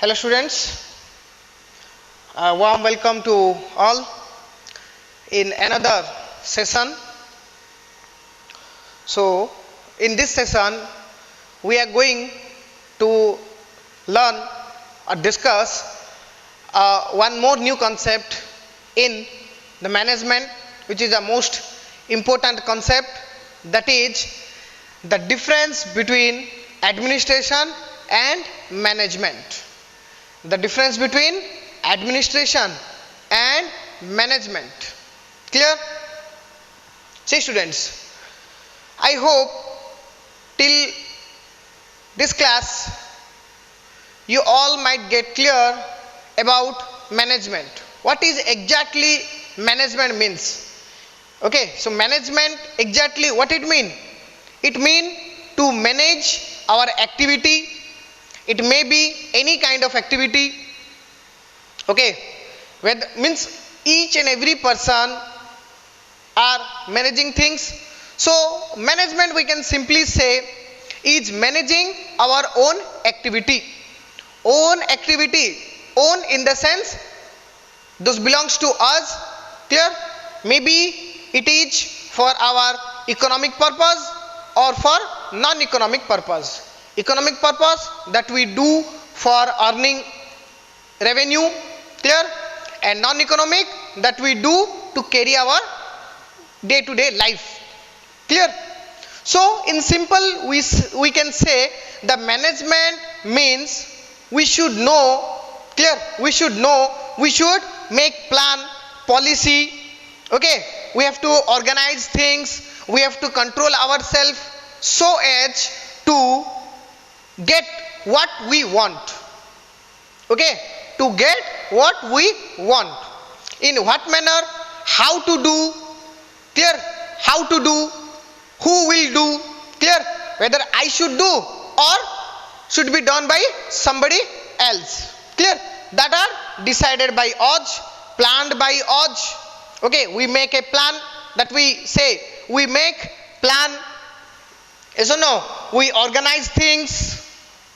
Hello students, warm welcome to all in another session. So in this session we are going to learn or discuss one more new concept in the management, which is the most important concept, that is the difference between administration and management. The difference between administration and management. Clear? See students, I hope till this class you all might get clear about management. What is exactly management means? Okay, so management exactly what it mean? It mean to manage our activity. It may be any kind of activity. Okay, whether means each and every person are managing things. So management, we can simply say, is managing our own activity. Own activity, own in the sense those belongs to us. Clear? Maybe it is for our economic purpose or for non-economic purpose. Economic purpose that we do for earning revenue, clear, and non-economic that we do to carry our day-to-day life, clear. So in simple we can say the management means we should know, clear, we should know, we should make plan, policy, okay, we have to organize things, we have to control ourselves so as to get what we want. Okay, to get what we want. In what manner, how to do, clear, how to do, who will do, clear, whether I should do or should be done by somebody else, clear, that are decided by us, planned by us. Okay, we make a plan, that we say we make plan, yes or no, we organize things,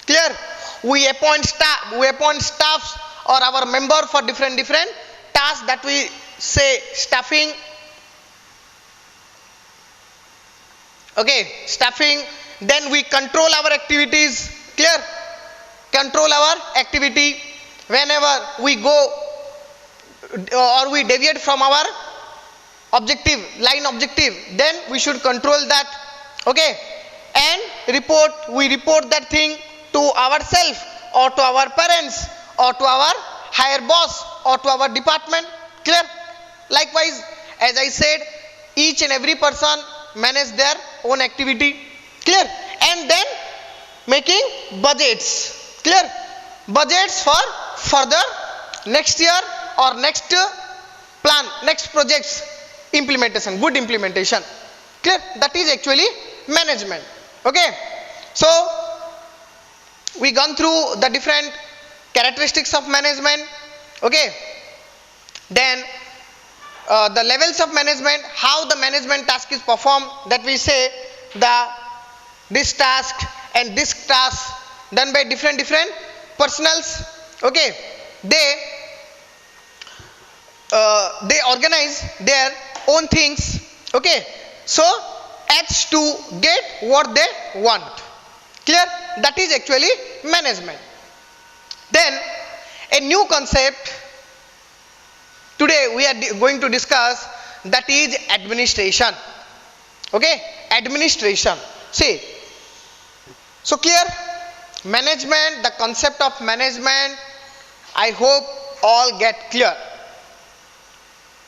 clear, we appoint staffs or our member for different tasks, that we say staffing. Okay, staffing. Then we control our activities, clear, control our activity. Whenever we go or we deviate from our objective, line objective, then we should control that. Okay, and we report that thing to ourselves or to our parents or to our higher boss or to our department, clear. Likewise, as I said, each and every person manage their own activity, clear, and then making budgets, clear, budgets for further next year or next plan, next projects implementation, good implementation, clear. That is actually management. Okay, so we gone through the different characteristics of management. Okay, then the levels of management, how the management task is performed, that we say this task and this task done by different personals. Okay, they organize their own things. Okay, so as to get what they want, clear, that is actually management. Then a new concept today we are going to discuss, that is administration. Okay, administration. See, so clear, management, the concept of management, I hope all get clear.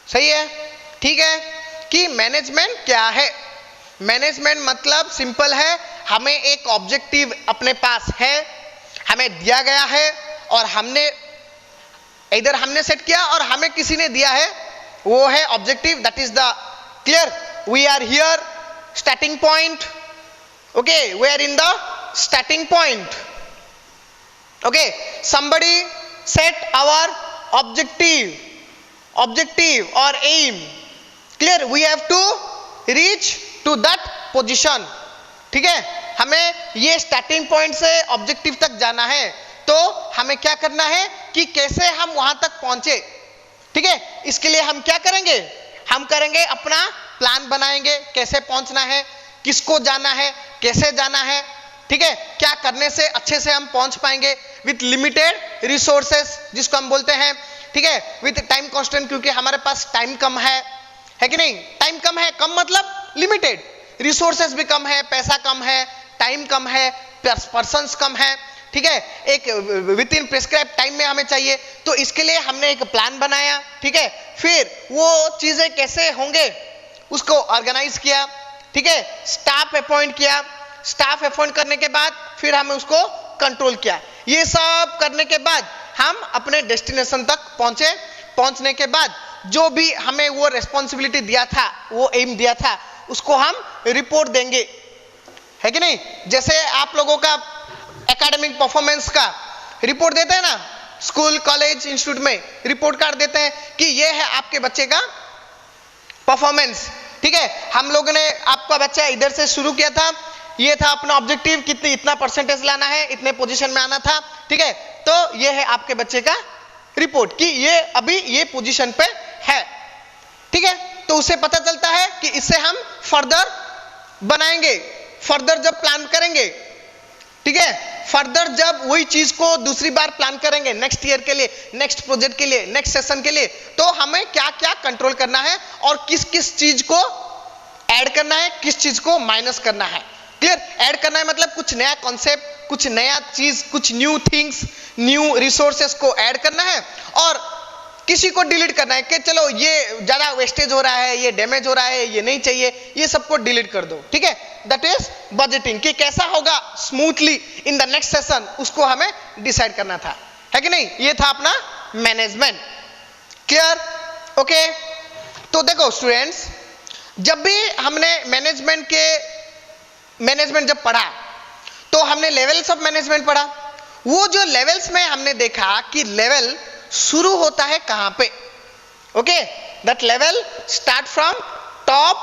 सही है, ठीक है, कि management क्या है. Management मतलब simple है, हमें एक ऑब्जेक्टिव अपने पास है, हमें दिया गया है और हमने इधर हमने सेट किया और हमें किसी ने दिया है, वो है objective. That is the clear, we are here, starting point. Okay, we are in the starting point. Okay, somebody set our objective or aim, clear, we have to reach to that position. ठीक है, हमें ये starting point से objective तक जाना है, तो हमें क्या करना है कि कैसे हम वहां तक पहुंचे, ठीक है। इसके लिए हम क्या करेंगे, हम करेंगे अपना प्लान बनाएंगे, कैसे पहुंचना है, किसको जाना है, कैसे जाना है, ठीक है, क्या करने से अच्छे से हम पहुंच पाएंगे विथ लिमिटेड रिसोर्सेस जिसको हम बोलते हैं, ठीक है, विथ टाइम कांस्टेंट, क्योंकि हमारे पास टाइम कम है कि नहीं, टाइम कम है, कम मतलब लिमिटेड, रिसोर्सेस भी कम है, पैसा कम है, टाइम कम है, पर्सन्स कम है, ठीक है, एक विद इन प्रिस्क्राइब टाइम में हमें चाहिए। तो इसके लिए हमने एक प्लान बनाया, ठीक है, फिर वो चीजें कैसे होंगे उसको ऑर्गेनाइज किया, ठीक है, स्टाफ अपॉइंट किया, स्टाफ अपॉइंट करने के बाद फिर हमें उसको कंट्रोल किया। ये सब करने के बाद हम अपने डेस्टिनेशन तक पहुंचे। पहुंचने के बाद जो भी हमें वो रेस्पॉन्सिबिलिटी दिया था, वो एम दिया था, उसको हम रिपोर्ट देंगे, है कि नहीं। जैसे आप लोगों का एकेडमिक परफॉर्मेंस का रिपोर्ट देते हैं ना, स्कूल कॉलेज इंस्टीट्यूट में रिपोर्ट कार्ड देते हैं कि ये है आपके बच्चे का परफॉर्मेंस, ठीक है, हम लोगों ने आपका बच्चा इधर से शुरू किया था, ये था अपना ऑब्जेक्टिव, कितने इतना परसेंटेज लाना है, इतने पोजीशन में आना था, ठीक है, तो ये है आपके बच्चे का रिपोर्ट कि ये अभी ये पोजीशन पे है, ठीक है। तो उससे पता चलता है कि इससे हम फर्दर बनाएंगे, फर्दर जब प्लान करेंगे, ठीक है, फर्दर जब वही चीज को दूसरी बार प्लान करेंगे नेक्स्ट ईयर के लिए, नेक्स्ट प्रोजेक्ट के लिए, नेक्स्ट सेशन के लिए, तो हमें क्या क्या कंट्रोल करना है और किस किस चीज को ऐड करना है, किस चीज को माइनस करना है। क्लियर, ऐड करना है मतलब कुछ नया कॉन्सेप्ट, कुछ नया चीज, कुछ न्यू थिंग्स, न्यू रिसोर्सेस को ऐड करना है, और किसी को डिलीट करना है कि चलो ये ज्यादा वेस्टेज हो रहा है, ये डैमेज हो रहा है, ये नहीं चाहिए, ये सबको डिलीट कर दो, ठीक है। दैट इज बजटिंग, कि कैसा होगा smoothly in the next session, उसको हमें डिसाइड करना था, है कि नहीं। ये था अपना मैनेजमेंट। Clear, okay. तो देखो स्टूडेंट्स, जब भी हमने मैनेजमेंट जब पढ़ा तो हमने लेवल्स ऑफ मैनेजमेंट पढ़ा। वो जो लेवल्स में हमने देखा कि लेवल शुरू होता है कहां पे, okay, that level start from top,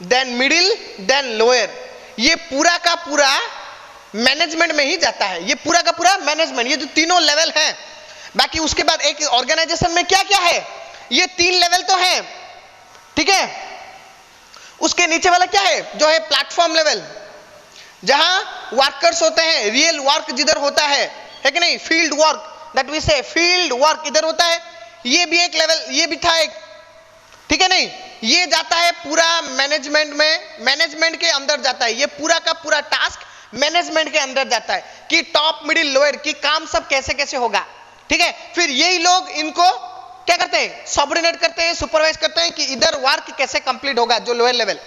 then middle, then lower. ये पूरा का पूरा मैनेजमेंट में ही जाता है, ये पूरा का पूरा मैनेजमेंट, ये जो तीनों लेवल हैं। बाकी उसके बाद एक ऑर्गेनाइजेशन में क्या क्या है, ये 3 लेवल तो है, ठीक है। उसके नीचे वाला क्या है, जो है प्लेटफॉर्म लेवल, जहां वर्कर्स होते हैं, रियल वर्क जिधर होता है कि नहीं, फील्ड वर्क, दैट वी से फील्ड वर्क इधर होता है। ये भी एक लेवल, ये भी था एक, ठीक है नहीं। ये जाता है पूरा मैनेजमेंट में, मैनेजमेंट के अंदर जाता है, ये पूरा का पूरा टास्क मैनेजमेंट के अंदर जाता है कि टॉप मिडिल लोअर की काम सब कैसे कैसे होगा, ठीक है। फिर यही लोग इनको क्या करते हैं, सबऑर्डिनेट करते हैं, सुपरवाइज करते हैं कि इधर वर्क कैसे कंप्लीट होगा, जो लोअर लेवल,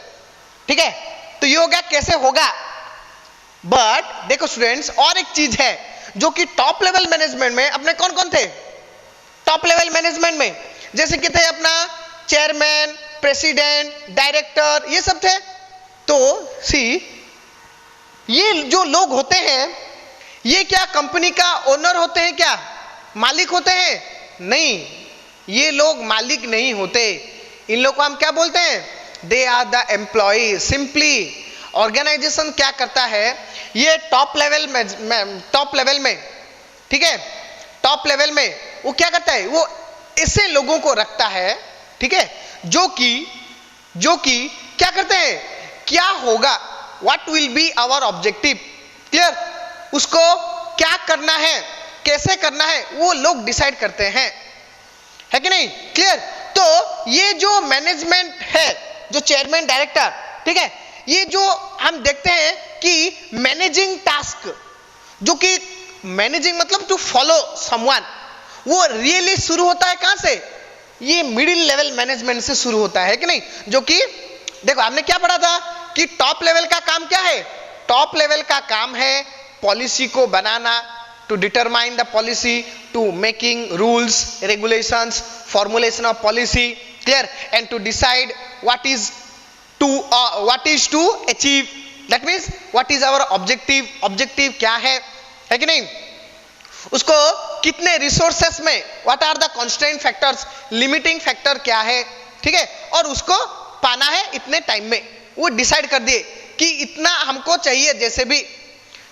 ठीक है। तो ये होगा कैसे होगा। बट देखो स्टूडेंट्स, और एक चीज है जो कि टॉप लेवल मैनेजमेंट में अपने कौन कौन थे, टॉप लेवल मैनेजमेंट में जैसे कि थे अपना चेयरमैन, प्रेसिडेंट, डायरेक्टर, ये सब थे। तो सी, ये जो लोग होते हैं, ये क्या कंपनी का ओनर होते हैं, क्या मालिक होते हैं? नहीं, ये लोग मालिक नहीं होते। इन लोग को हम क्या बोलते हैं, they are the employ. Simply organisation क्या करता है, ये टॉप लेवल में, ठीक है, टॉप लेवल में वो क्या करता है, वो ऐसे लोगों को रखता है, ठीक है, जो कि क्या करते हैं, क्या होगा, what will be our objective. Clear, उसको क्या करना है, कैसे करना है, वो लोग डिसाइड करते हैं, है कि नहीं। क्लियर। तो ये जो मैनेजमेंट है, जो चेयरमैन, डायरेक्टर, ठीक है, ये जो हम देखते हैं कि मैनेजिंग टास्क, जो कि मैनेजिंग मतलब टू फॉलो समवन, वो रियली शुरू होता है कहां से, ये मिडिल लेवल मैनेजमेंट से शुरू होता है कि नहीं। जो कि देखो हमने क्या पढ़ा था कि टॉप लेवल का काम क्या है, टॉप लेवल का काम है पॉलिसी को बनाना, to determine the policy, to making rules, regulations, formulation of policy, clear, and to decide what is to achieve, that means what is our objective, objective क्या है कि नहीं, उसको कितने रिसोर्सेस में, what are the constraint factors, limiting factor क्या है, ठीक है, और उसको पाना है इतने टाइम में, वो डिसाइड कर दिए कि इतना हमको चाहिए जैसे भी।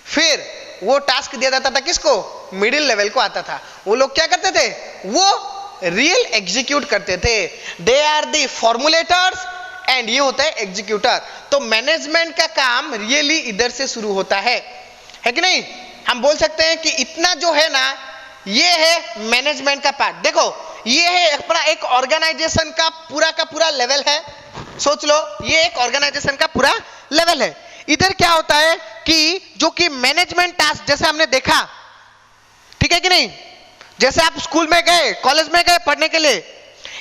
फिर वो टास्क दिया जाता था किसको? मिडिल लेवल को आता था। वो लोग क्या करते थे? वो रियल एग्जीक्यूट करते थे। दे आर द फॉर्मुलेटर्स एंड ये होता है एग्जीक्यूटर। तो मैनेजमेंट का काम रियली इधर से शुरू होता है कि नहीं? हम बोल सकते हैं कि इतना जो है ना, ये है मैनेजमेंट का पार्ट। देखो ये है अपना एक ऑर्गेनाइजेशन का पूरा लेवल है। सोच लो ये एक ऑर्गेनाइजेशन का पूरा लेवल है। इधर क्या होता है कि जो कि मैनेजमेंट टास्क जैसे हमने देखा, ठीक है कि नहीं? जैसे आप स्कूल में गए, कॉलेज में गए पढ़ने के लिए,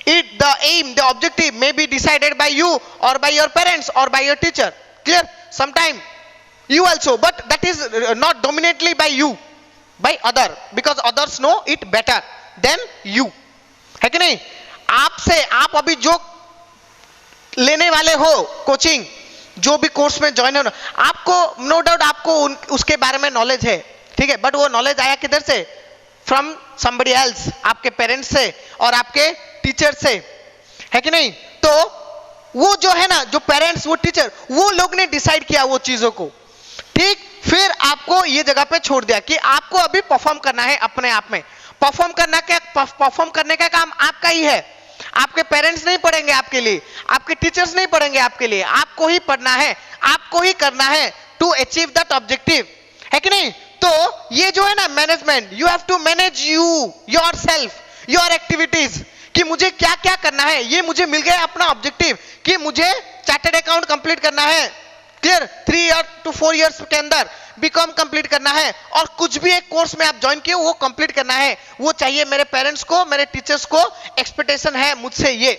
the aim, the objective may be decided by you or by your parents or by your teacher. Clear? Sometime you also, but that is not dominantly by you, by other, because others know it better than you. है कि नहीं? आपसे आप अभी जो लेने वाले हो कोचिंग, जो भी कोर्स में ज्वाइन होना, आपको नो डाउट आपको उसके बारे में नॉलेज है, ठीक है, बट वो नॉलेज आया किधर से? फ्रॉम somebody else, आपके पेरेंट्स से और आपके टीचर से, है कि नहीं? तो वो जो है ना, जो पेरेंट्स, वो टीचर, वो लोग ने डिसाइड किया वो चीजों को, ठीक? फिर आपको ये जगह पे छोड़ दिया कि आपको अभी परफॉर्म करना है अपने आप में। परफॉर्म करने का काम आपका ही है। आपके पेरेंट्स नहीं पढ़ेंगे आपके लिए, आपके टीचर्स नहीं पढ़ेंगे आपके लिए, आपको ही पढ़ना है, आपको ही करना है टू अचीव दैट ऑब्जेक्टिव, है कि नहीं? तो ये जो है ना management, you have to manage yourself, your activities, कि मुझे क्या क्या करना है। ये मुझे मिल गया अपना ऑब्जेक्टिव कि मुझे चार्टर्ड अकाउंट कंप्लीट करना है, क्लियर, 3 to 4 इयर्स के अंदर बीकॉम कंप्लीट करना है, और कुछ भी एक कोर्स में आप ज्वाइन किए वो कंप्लीट करना है। वो चाहिए मेरे पेरेंट्स को, मेरे टीचर्स को एक्सपेक्टेशन है मुझसे ये,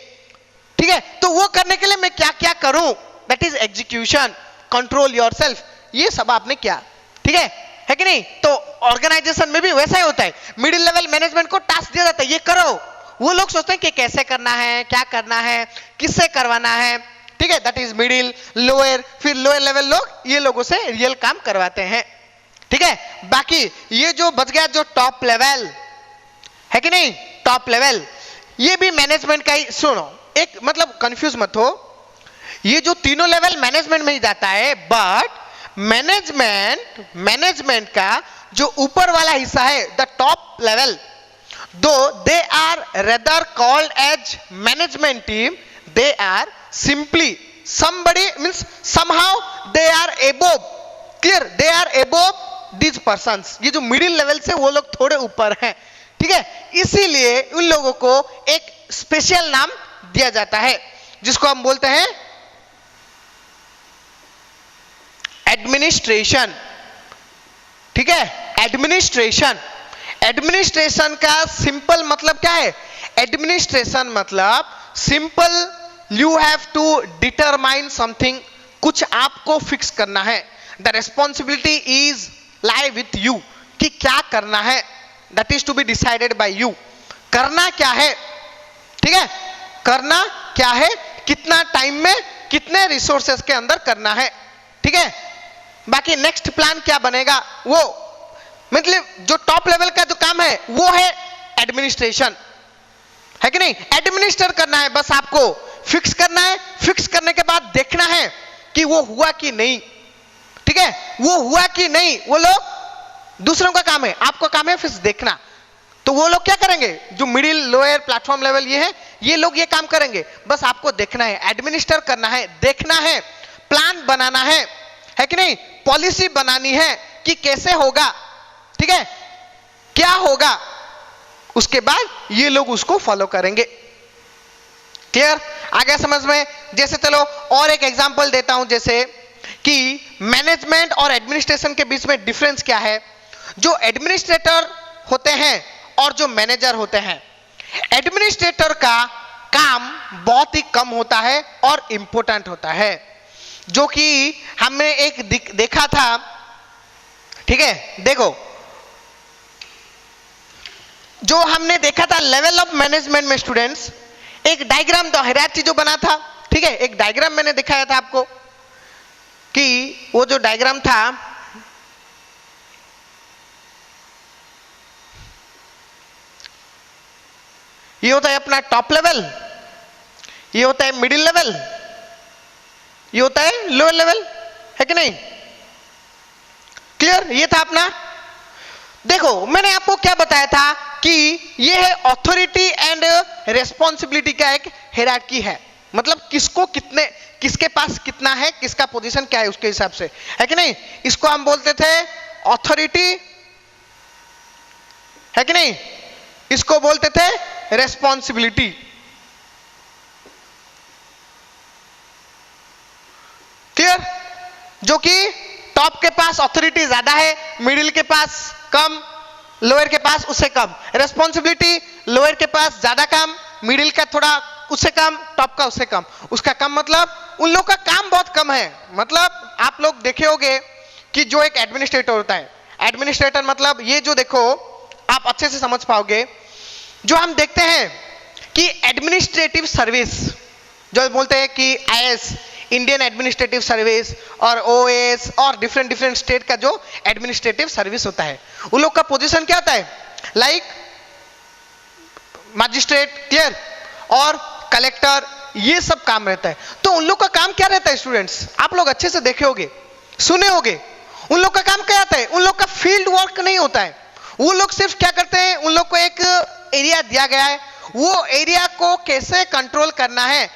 ठीक है? तो वो करने के लिए मैं क्या क्या करूं, that is execution, control yourself. ये सब आपने किया, ठीक है कि नहीं? तो ऑर्गेनाइजेशन में भी वैसा ही होता है। मिडिल लेवल मैनेजमेंट को टास्क दिया जाता है, ये करो। वो लोग सोचते हैं कि कैसे करना है, क्या करना है, किससे करवाना है, ठीक है? दैट इज मिडिल, लोअर, फिर लोअर लेवल लोग ये लोगों से रियल काम करवाते हैं, ठीक है? बाकी ये जो बच गया जो टॉप लेवल, है कि नहीं? टॉप लेवल ये भी मैनेजमेंट का ही। सुनो, एक मतलब कंफ्यूज मत हो, ये जो तीनों लेवल मैनेजमेंट में ही जाता है, बट मैनेजमेंट का जो ऊपर वाला हिस्सा है, the top level, though they are rather called as management team, they are simply somebody, means somehow they are above, clear, they are above these persons. ये जो मिडिल लेवल से वो लोग थोड़े ऊपर हैं, ठीक है? इसीलिए उन लोगों को एक स्पेशल नाम दिया जाता है जिसको हम बोलते हैं एडमिनिस्ट्रेशन, ठीक है? एडमिनिस्ट्रेशन का सिंपल मतलब क्या है? एडमिनिस्ट्रेशन मतलब simple, you have to determine something, कुछ आपको फिक्स करना है। The responsibility is lie with you, कि क्या करना है, that is to be decided by you. करना क्या है, ठीक है? करना क्या है, कितना टाइम में, कितने रिसोर्सेस के अंदर करना है, ठीक है? बाकी नेक्स्ट प्लान क्या बनेगा, वो मतलब जो टॉप लेवल का जो काम है वो है एडमिनिस्ट्रेशन, है कि नहीं? एडमिनिस्टर करना है, बस आपको फिक्स करना है। फिक्स करने के बाद देखना है कि वो हुआ कि नहीं, ठीक है? वो हुआ कि नहीं, वो लोग दूसरों का काम है, आपका काम है फिक्स देखना। तो वो लोग क्या करेंगे, जो मिडिल, लोअर, प्लेटफॉर्म लेवल ये है, ये लोग ये काम करेंगे, बस आपको देखना है, एडमिनिस्टर करना है, देखना है, प्लान बनाना है कि नहीं? पॉलिसी बनानी है कि कैसे होगा, ठीक है, क्या होगा, उसके बाद ये लोग उसको फॉलो करेंगे। क्लियर? आगे समझ में? जैसे चलो और एक एग्जांपल देता हूं, जैसे कि मैनेजमेंट और एडमिनिस्ट्रेशन के बीच में डिफरेंस क्या है। जो एडमिनिस्ट्रेटर होते हैं और जो मैनेजर होते हैं, एडमिनिस्ट्रेटर का काम बहुत ही कम होता है और इंपॉर्टेंट होता है, जो कि हमने एक देखा था, ठीक है? देखो जो हमने देखा था लेवल ऑफ मैनेजमेंट में स्टूडेंट्स, एक डायग्राम तो हायरार्की जो बना था, ठीक है? एक डायग्राम मैंने दिखाया था आपको कि वो जो डायग्राम था, ये होता है अपना टॉप लेवल, ये होता है मिडिल लेवल, ये होता है लोअर लेवल, है कि नहीं? क्लियर? ये था अपना देखो मैंने आपको क्या बताया था कि यह है ऑथोरिटी एंड रेस्पॉन्सिबिलिटी का एक हायरार्की है, मतलब किसको कितने, किसके पास कितना है, किसका पोजीशन क्या है उसके हिसाब से, है कि नहीं। इसको हम बोलते थे ऑथोरिटी, है कि नहीं, इसको बोलते थे रेस्पॉन्सिबिलिटी। क्लियर। जो कि टॉप के पास ऑथोरिटी ज्यादा है, मिडिल के पास कम, लोअर के पास उससे कम। रेस्पॉन्सिबिलिटी लोअर के पास ज्यादा कम, मिडिल का थोड़ा उससे कम, टॉप का उससे कम। उसका कम मतलब उन लोग का काम बहुत कम है। मतलब आप लोग देखे होंगे कि जो एक एडमिनिस्ट्रेटर होता है, एडमिनिस्ट्रेटर मतलब ये जो देखो आप अच्छे से समझ पाओगे, जो हम देखते हैं कि एडमिनिस्ट्रेटिव सर्विस जो बोलते हैं कि आईएएस, इंडियन एडमिनिस्ट्रेटिव सर्विस, और ओएस और डिफरेंट स्टेट का जो एडमिनिस्ट्रेटिव सर्विस होता है, उन लोग का पोजीशन क्या होता है, लाइक मजिस्ट्रेट, क्लियर, और कलेक्टर, ये सब काम रहता है। तो उन लोग का काम क्या रहता है स्टूडेंट्स, आप लोग अच्छे से देखे होंगे, सुने होंगे, उन लोग का काम क्या होता है, उन लोग का फील्ड वर्क नहीं होता है। वो लोग सिर्फ क्या करते हैं, उन लोग को एक एरिया दिया गया है, वो एरिया को कैसे कंट्रोल करना है,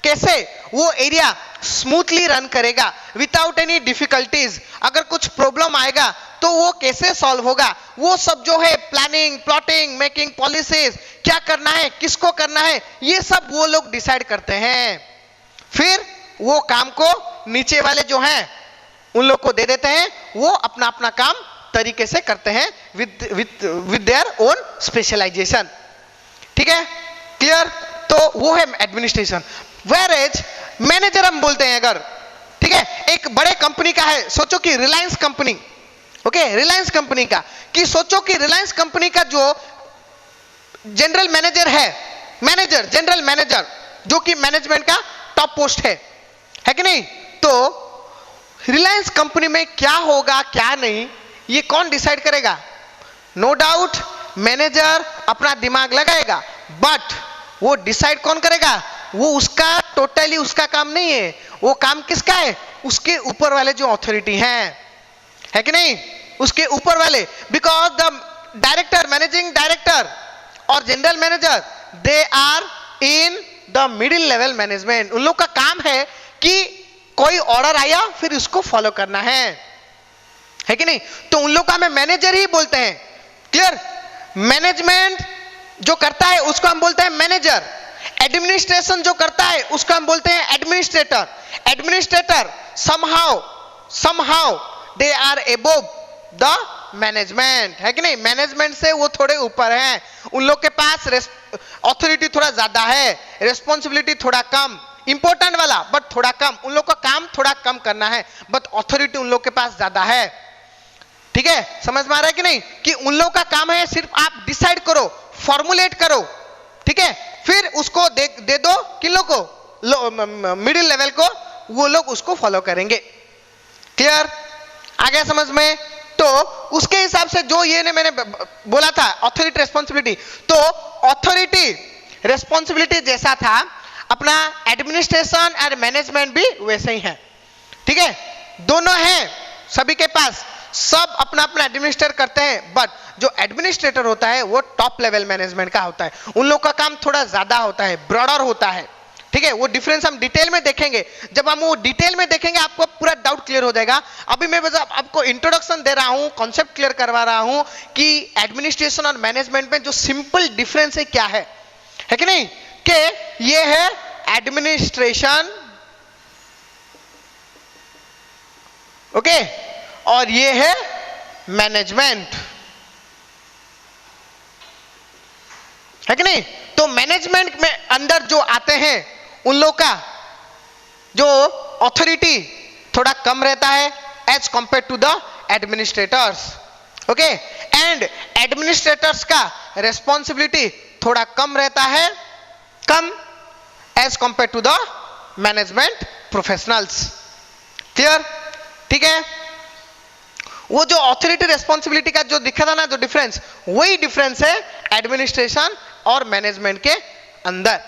कैसे वो एरिया स्मूथली रन करेगा विदाउट एनी डिफिकल्टीज, अगर कुछ प्रॉब्लम आएगा तो वो कैसे सॉल्व होगा, वो सब जो है प्लानिंग, प्लॉटिंग, मेकिंग पॉलिसीज, क्या करना है, किसको करना है, ये सब वो लोग डिसाइड करते हैं। फिर वो काम को नीचे वाले जो हैं उन लोग को दे देते हैं, वो अपना अपना काम तरीके से करते हैं विद देयर ओन स्पेशलाइजेशन। ठीक है, क्लियर। तो वो है एडमिनिस्ट्रेशन। वेयरएज मैनेजर हम बोलते हैं अगर, ठीक है, एक बड़े कंपनी का है, सोचो कि Reliance company, okay, Reliance company का, कि सोचो कि रिलायंस कंपनी का जो जनरल मैनेजर है, मैनेजर, जनरल मैनेजर, जो कि मैनेजमेंट का टॉप पोस्ट है कि नहीं। तो रिलायंस कंपनी में क्या होगा क्या नहीं, ये कौन डिसाइड करेगा, नो डाउट मैनेजर अपना दिमाग लगाएगा, बट वो डिसाइड कौन करेगा, वो उसका टोटली उसका काम नहीं है, वो काम किसका है, उसके ऊपर वाले जो अथॉरिटी हैं, है कि नहीं, उसके ऊपर वाले। Because the director, managing director और general manager, they are in the middle level management. उन लोग का काम है कि कोई ऑर्डर आया फिर उसको फॉलो करना है कि नहीं। तो उन लोग का हमें मैनेजर ही बोलते हैं। क्लियर। मैनेजमेंट जो करता है उसको हम बोलते हैं मैनेजर, एडमिनिस्ट्रेशन जो करता है उसको हम बोलते हैं administrator. Administrator somehow they are above the management, है कि नहीं, मैनेजमेंट से वो थोड़े ऊपर हैं, उन लोग के पास अथॉरिटी थोड़ा ज्यादा है, रेस्पॉन्सिबिलिटी थोड़ा कम, इंपॉर्टेंट वाला बट थोड़ा कम, उन लोग का काम थोड़ा कम करना है, बट अथॉरिटी उन लोग के पास ज्यादा है। ठीक है, समझ में आ रहा है कि नहीं, कि उन लोग का काम है सिर्फ आप डिसाइड करो, फॉर्मुलेट करो, ठीक है, फिर उसको दे दो किन लोग को, मिडिल लेवल को, वो लोग उसको फॉलो करेंगे। क्लियर, आ गया समझ में। तो उसके हिसाब से जो ये ने मैंने बोला था अथॉरिटी रेस्पॉन्सिबिलिटी, तो अथॉरिटी रेस्पॉन्सिबिलिटी जैसा था अपना एडमिनिस्ट्रेशन और मैनेजमेंट भी वैसे ही है। ठीक है, दोनों हैं सभी के पास, सब अपना अपना एडमिनिस्ट्रेट करते हैं, बट जो एडमिनिस्ट्रेटर होता है वो टॉप लेवल मैनेजमेंट का होता है, उन लोग का काम थोड़ा ज्यादा होता है, ब्रॉडर होता है। ठीक है, वो डिफरेंस हम डिटेल में देखेंगे, जब हम वो डिटेल में देखेंगे आपको पूरा डाउट क्लियर हो जाएगा। अभी मैं बस आपको इंट्रोडक्शन दे रहा हूं, कॉन्सेप्ट क्लियर करवा रहा हूं कि एडमिनिस्ट्रेशन और मैनेजमेंट में जो सिंपल डिफरेंस है क्या है कि नहीं, कि ये है एडमिनिस्ट्रेशन, ओके, और ये है मैनेजमेंट, है कि नहीं। तो मैनेजमेंट में अंदर जो आते हैं उन लोग का जो अथॉरिटी थोड़ा कम रहता है as compare to the administrators, okay, and administrators का रेस्पॉन्सिबिलिटी थोड़ा कम रहता है, कम as compare to the management professionals. Clear, ठीक है। वो जो अथॉरिटी रेस्पॉन्सिबिलिटी का जो दिखा था ना, जो डिफरेंस, वही डिफरेंस है एडमिनिस्ट्रेशन और मैनेजमेंट के अंदर।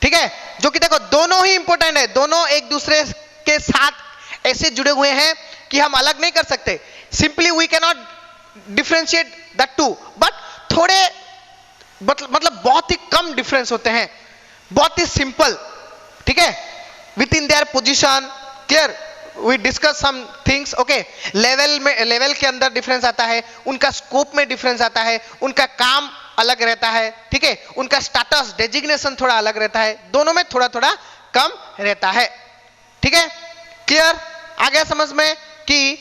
ठीक है, जो कि देखो दोनों ही इंपॉर्टेंट है, दोनों एक दूसरे के साथ ऐसे जुड़े हुए हैं कि हम अलग नहीं कर सकते। Simply we can not differentiate the two, but थोड़े मतलब बहुत ही कम डिफरेंस होते हैं, बहुत ही सिंपल, ठीक है, within their position, clear, we discuss some things, okay. Level के अंदर डिफरेंस आता है, उनका स्कोप में डिफरेंस आता है, उनका काम अलग रहता है, ठीक है, उनका स्टेटस डेजिग्नेशन थोड़ा अलग रहता है, दोनों में थोड़ा थोड़ा कम रहता है, ठीक है, क्लियर, आ गया समझ में कि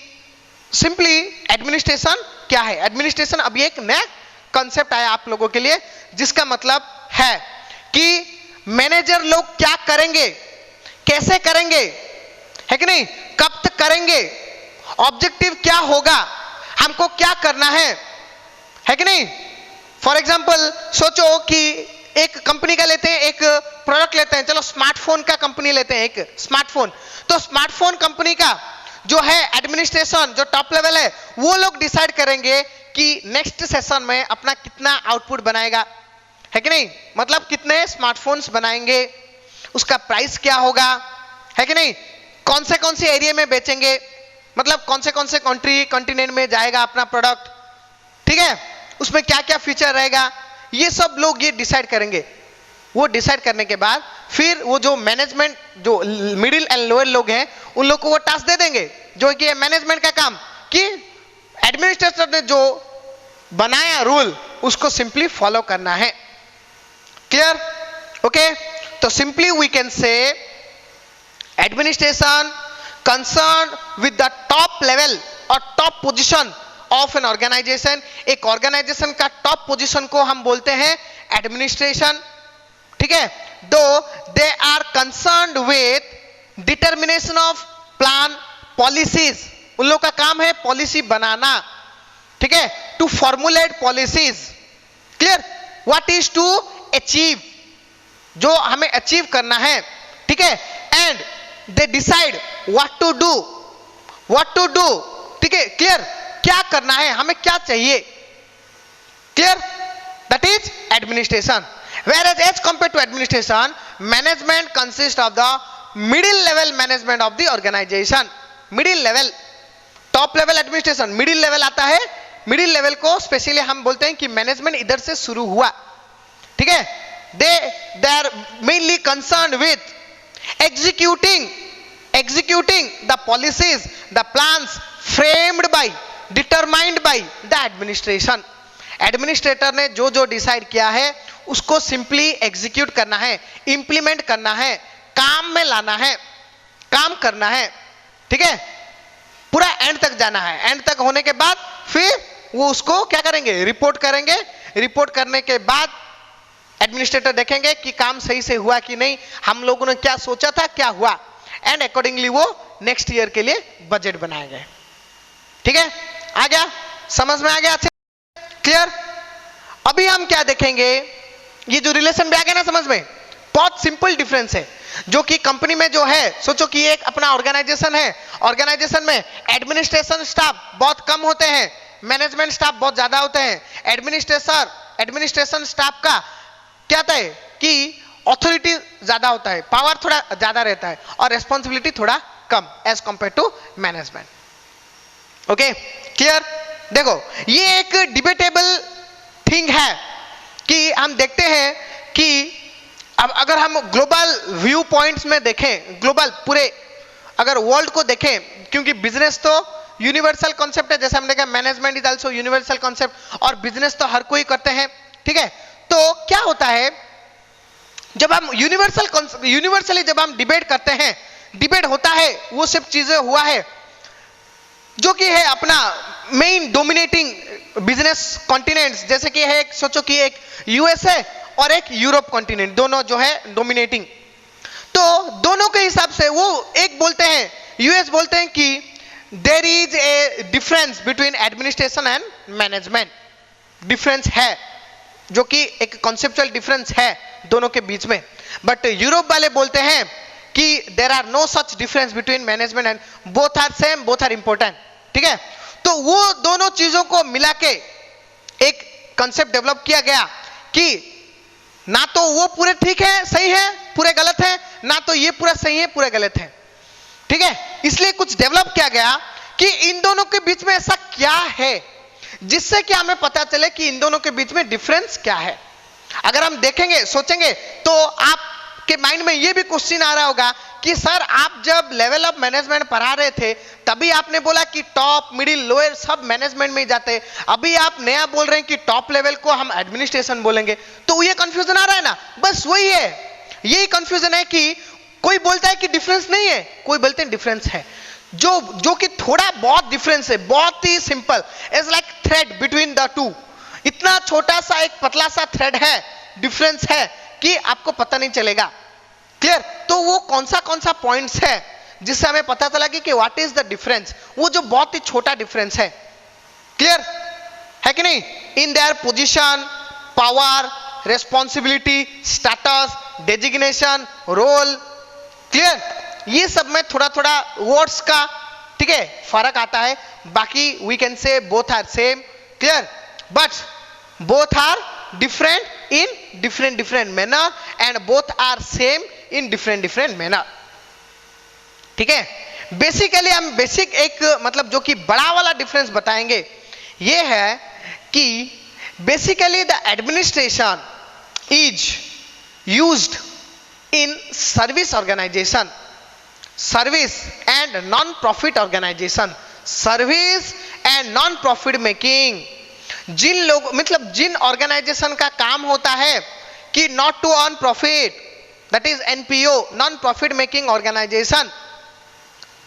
सिंपली एडमिनिस्ट्रेशन क्या है। एडमिनिस्ट्रेशन अभी एक नया कॉन्सेप्ट आया आप लोगों के लिए, जिसका मतलब है कि मैनेजर लोग क्या करेंगे, कैसे करेंगे, है कि नहीं, कब तक करेंगे, ऑब्जेक्टिव क्या होगा, हमको क्या करना है कि नहीं। फॉर एग्जाम्पल सोचो कि एक कंपनी का लेते हैं, एक प्रोडक्ट लेते हैं, चलो स्मार्टफोन का कंपनी लेते हैं, एक स्मार्टफोन, तो स्मार्टफोन कंपनी का जो है एडमिनिस्ट्रेशन, जो टॉप लेवल है, वो लोग डिसाइड करेंगे कि नेक्स्ट सेशन में अपना कितना आउटपुट बनाएगा, है कि नहीं, मतलब कितने स्मार्टफोन्स बनाएंगे, उसका प्राइस क्या होगा, है कि नहीं, कौन से एरिया में बेचेंगे, मतलब कौन से कंट्री कॉन्टिनेंट में जाएगा अपना प्रोडक्ट, ठीक है, उसमें क्या क्या फीचर रहेगा, ये सब लोग ये डिसाइड करेंगे। वो डिसाइड करने के बाद फिर वो जो मैनेजमेंट, जो मिडिल एंड लोअर लोग हैं, उन लोग को वो टास्क दे देंगे, जो कि मैनेजमेंट का काम, कि एडमिनिस्ट्रेटर ने जो बनाया रूल उसको सिंपली फॉलो करना है, क्लियर, ओके। तो simply we can say administration concern with the top level और top position of an organization. एक ऑर्गेनाइजेशन का टॉप पोजीशन को हम बोलते हैं एडमिनिस्ट्रेशन, ठीक है। दो they are concerned with determination of plan policies, उन लोग का काम है पॉलिसी बनाना, ठीक है, to formulate policies, clear, what is to achieve, जो हमें अचीव करना है, ठीक है, and they decide what to do, ठीक है, क्लियर, क्या करना है, हमें क्या चाहिए, clear, that is administration. Whereas as compared to administration, management consists of the middle level management of the organization. Middle level, top level administration, middle level आता है, middle level को स्पेशली हम बोलते हैं कि मैनेजमेंट इधर से शुरू हुआ, ठीक है, they are mainly concerned with executing the policies, the plans framed by, determined by the administration. Administrator ने जो जो डिसाइड किया है उसको सिंपली एग्जीक्यूट करना है, इंप्लीमेंट करना है, काम में लाना है, काम करना है, ठीक है, पूरा एंड तक जाना है। एंड तक होने के बाद फिर वो उसको क्या करेंगे, रिपोर्ट करेंगे। रिपोर्ट करने के बाद एडमिनिस्ट्रेटर देखेंगे कि काम सही से हुआ कि नहीं, हम लोगों ने क्या सोचा था, क्या हुआ, एंड अकॉर्डिंगली वो नेक्स्ट ईयर के लिए बजट बनाएंगे, ठीक है, आ गया, समझ में आ गया, क्लियर। अभी हम क्या देखेंगे, ये जो रिलेशन भी आ गया ना समझ में, बहुत सिंपल डिफरेंस है, जो कि कंपनी में जो है, सोचो कि एक अपना ऑर्गेनाइजेशन है, ऑर्गेनाइजेशन में एडमिनिस्ट्रेशन स्टाफ बहुत कम होते हैं, मैनेजमेंट स्टाफ बहुत ज्यादा होते हैं। एडमिनिस्ट्रेशन स्टाफ का क्या होता है कि ऑथोरिटी ज्यादा होता है, पावर थोड़ा ज्यादा रहता है, और रेस्पॉन्सिबिलिटी थोड़ा कम as compare to management, okay, clear. देखो ये एक डिबेटेबल थिंग है कि हम देखते हैं कि अब अगर हम ग्लोबल व्यू पॉइंट्स में देखें, ग्लोबल पूरे अगर वर्ल्ड को देखें, क्योंकि बिजनेस तो यूनिवर्सल कॉन्सेप्ट है, जैसे हमने कहा management is also universal concept, और बिजनेस तो हर कोई करते हैं, ठीक है। तो क्या होता है, जब हम यूनिवर्सली जब हम डिबेट करते हैं, डिबेट होता है, वो सब चीजें हुआ है जो कि है अपना मेन डोमिनेटिंग बिजनेस कॉन्टिनेंट्स, जैसे कि है सोचो कि एक यूएसए और एक यूरोप कॉन्टिनेंट, दोनों जो है डोमिनेटिंग। तो दोनों के हिसाब से वो एक बोलते हैं, यूएस बोलते हैं कि there is a difference between administration and management, difference है, जो कि एक कॉन्सेप्चुअल डिफरेंस है दोनों के बीच में। बट यूरोप वाले बोलते हैं कि there are no such difference between management and both are same, both are important, ठीक है। तो वो दोनों चीजों को मिला के एक कंसेप्ट डेवलप किया गया कि ना तो वो पूरे ठीक है, सही है, पूरे गलत है, ना तो ये पूरा सही है, पूरे गलत है, ठीक है। इसलिए कुछ डेवलप किया गया कि इन दोनों के बीच में ऐसा क्या है जिससे कि हमें पता चले कि इन दोनों के बीच में डिफरेंस क्या है। अगर हम देखेंगे, सोचेंगे, तो आपके माइंड में ये भी क्वेश्चन आ रहा होगा कि सर आप जब लेवल ऑफ मैनेजमेंट पढ़ा रहे थे तभी आपने बोला कि टॉप, मिडिल, लोअर सब मैनेजमेंट में ही जाते हैं, अभी आप नया बोल रहे हैं कि टॉप लेवल को हम एडमिनिस्ट्रेशन बोलेंगे, तो ये कंफ्यूजन आ रहा है ना। बस वही है, यही कंफ्यूजन है कि कोई बोलता है कि डिफरेंस नहीं है, कोई बोलते हैं डिफरेंस है। जो कि थोड़ा बहुत डिफरेंस है, बहुत ही simple, is like thread between the two. इतना छोटा सा एक पतला सा थ्रेड है, डिफरेंस है कि आपको पता नहीं चलेगा। क्लियर? तो वो कौन सा पॉइंट्स है जिससे हमें पता चला कि व्हाट इज द डिफरेंस, वो जो बहुत ही छोटा डिफरेंस है। क्लियर है कि नहीं? In their position, power, responsibility, status, designation, role. Clear? ये सब में थोड़ा थोड़ा वर्ड्स का, ठीक है, फर्क आता है। बाकी we can say both are same. Clear? But both are different in different manner and both are same in different manner। ठीक है? बेसिकली हम बेसिक एक मतलब जो कि बड़ा वाला डिफरेंस बताएंगे, ये है कि basically the administration is used in service organization, service and non profit organization, service and non profit making. जिन लोग मतलब जिन ऑर्गेनाइजेशन का काम होता है कि not to earn profit, that is NPO, non profit making organization.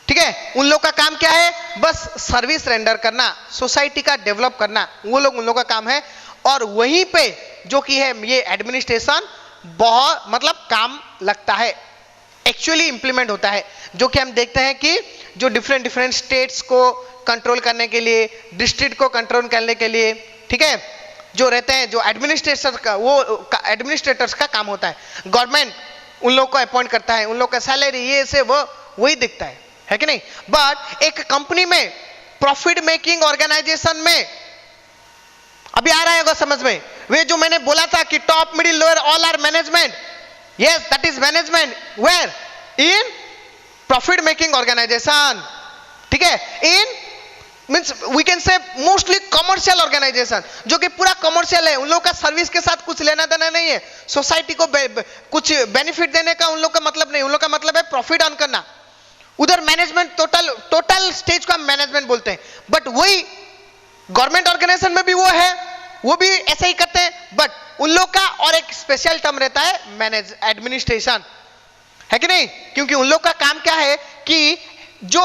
ठीक है? उन लोग का काम क्या है? बस सर्विस रेंडर करना, सोसाइटी का डेवलप करना, वो लोग उन लोग का काम है। और वहीं पे जो कि है ये एडमिनिस्ट्रेशन बहुत मतलब काम लगता है, एक्चुअली इंप्लीमेंट होता है। जो कि हम देखते हैं कि जो डिफरेंट स्टेट्स को कंट्रोल करने के लिए, डिस्ट्रिक्ट को कंट्रोल करने के लिए, ठीक है, जो रहते हैं, जो एडमिनिस्ट्रेटर का, वो एडमिनिस्ट्रेटर्स का काम होता है। गवर्नमेंट उन लोग को अपॉइंट करता है, उन लोग का सैलरी ये से वो वही दिखता है कि नहीं? बट एक कंपनी में, प्रॉफिट मेकिंग ऑर्गेनाइजेशन में, अभी आ रहा है समझ में, वे जो मैंने बोला था कि top, middle, lower all are management, yes that is management, where? In profit making organization. ठीक है? In means we can say mostly commercial organization, जो कि पूरा कमर्शियल है, उन लोग का सर्विस के साथ कुछ लेना देना नहीं है, सोसाइटी को कुछ बेनिफिट देने का उन लोग का मतलब नहीं, उन लोग का मतलब है प्रॉफिट अर्न करना। उधर मैनेजमेंट, टोटल स्टेज को हम मैनेजमेंट बोलते हैं। बट वही गवर्नमेंट ऑर्गेनाइजेशन में भी वो है, वो भी ऐसा ही करते हैं, बट उन लोग का और एक स्पेशल टर्म रहता है, मैनेज एडमिनिस्ट्रेशन, है कि नहीं? क्योंकि उन लोग का काम क्या है कि जो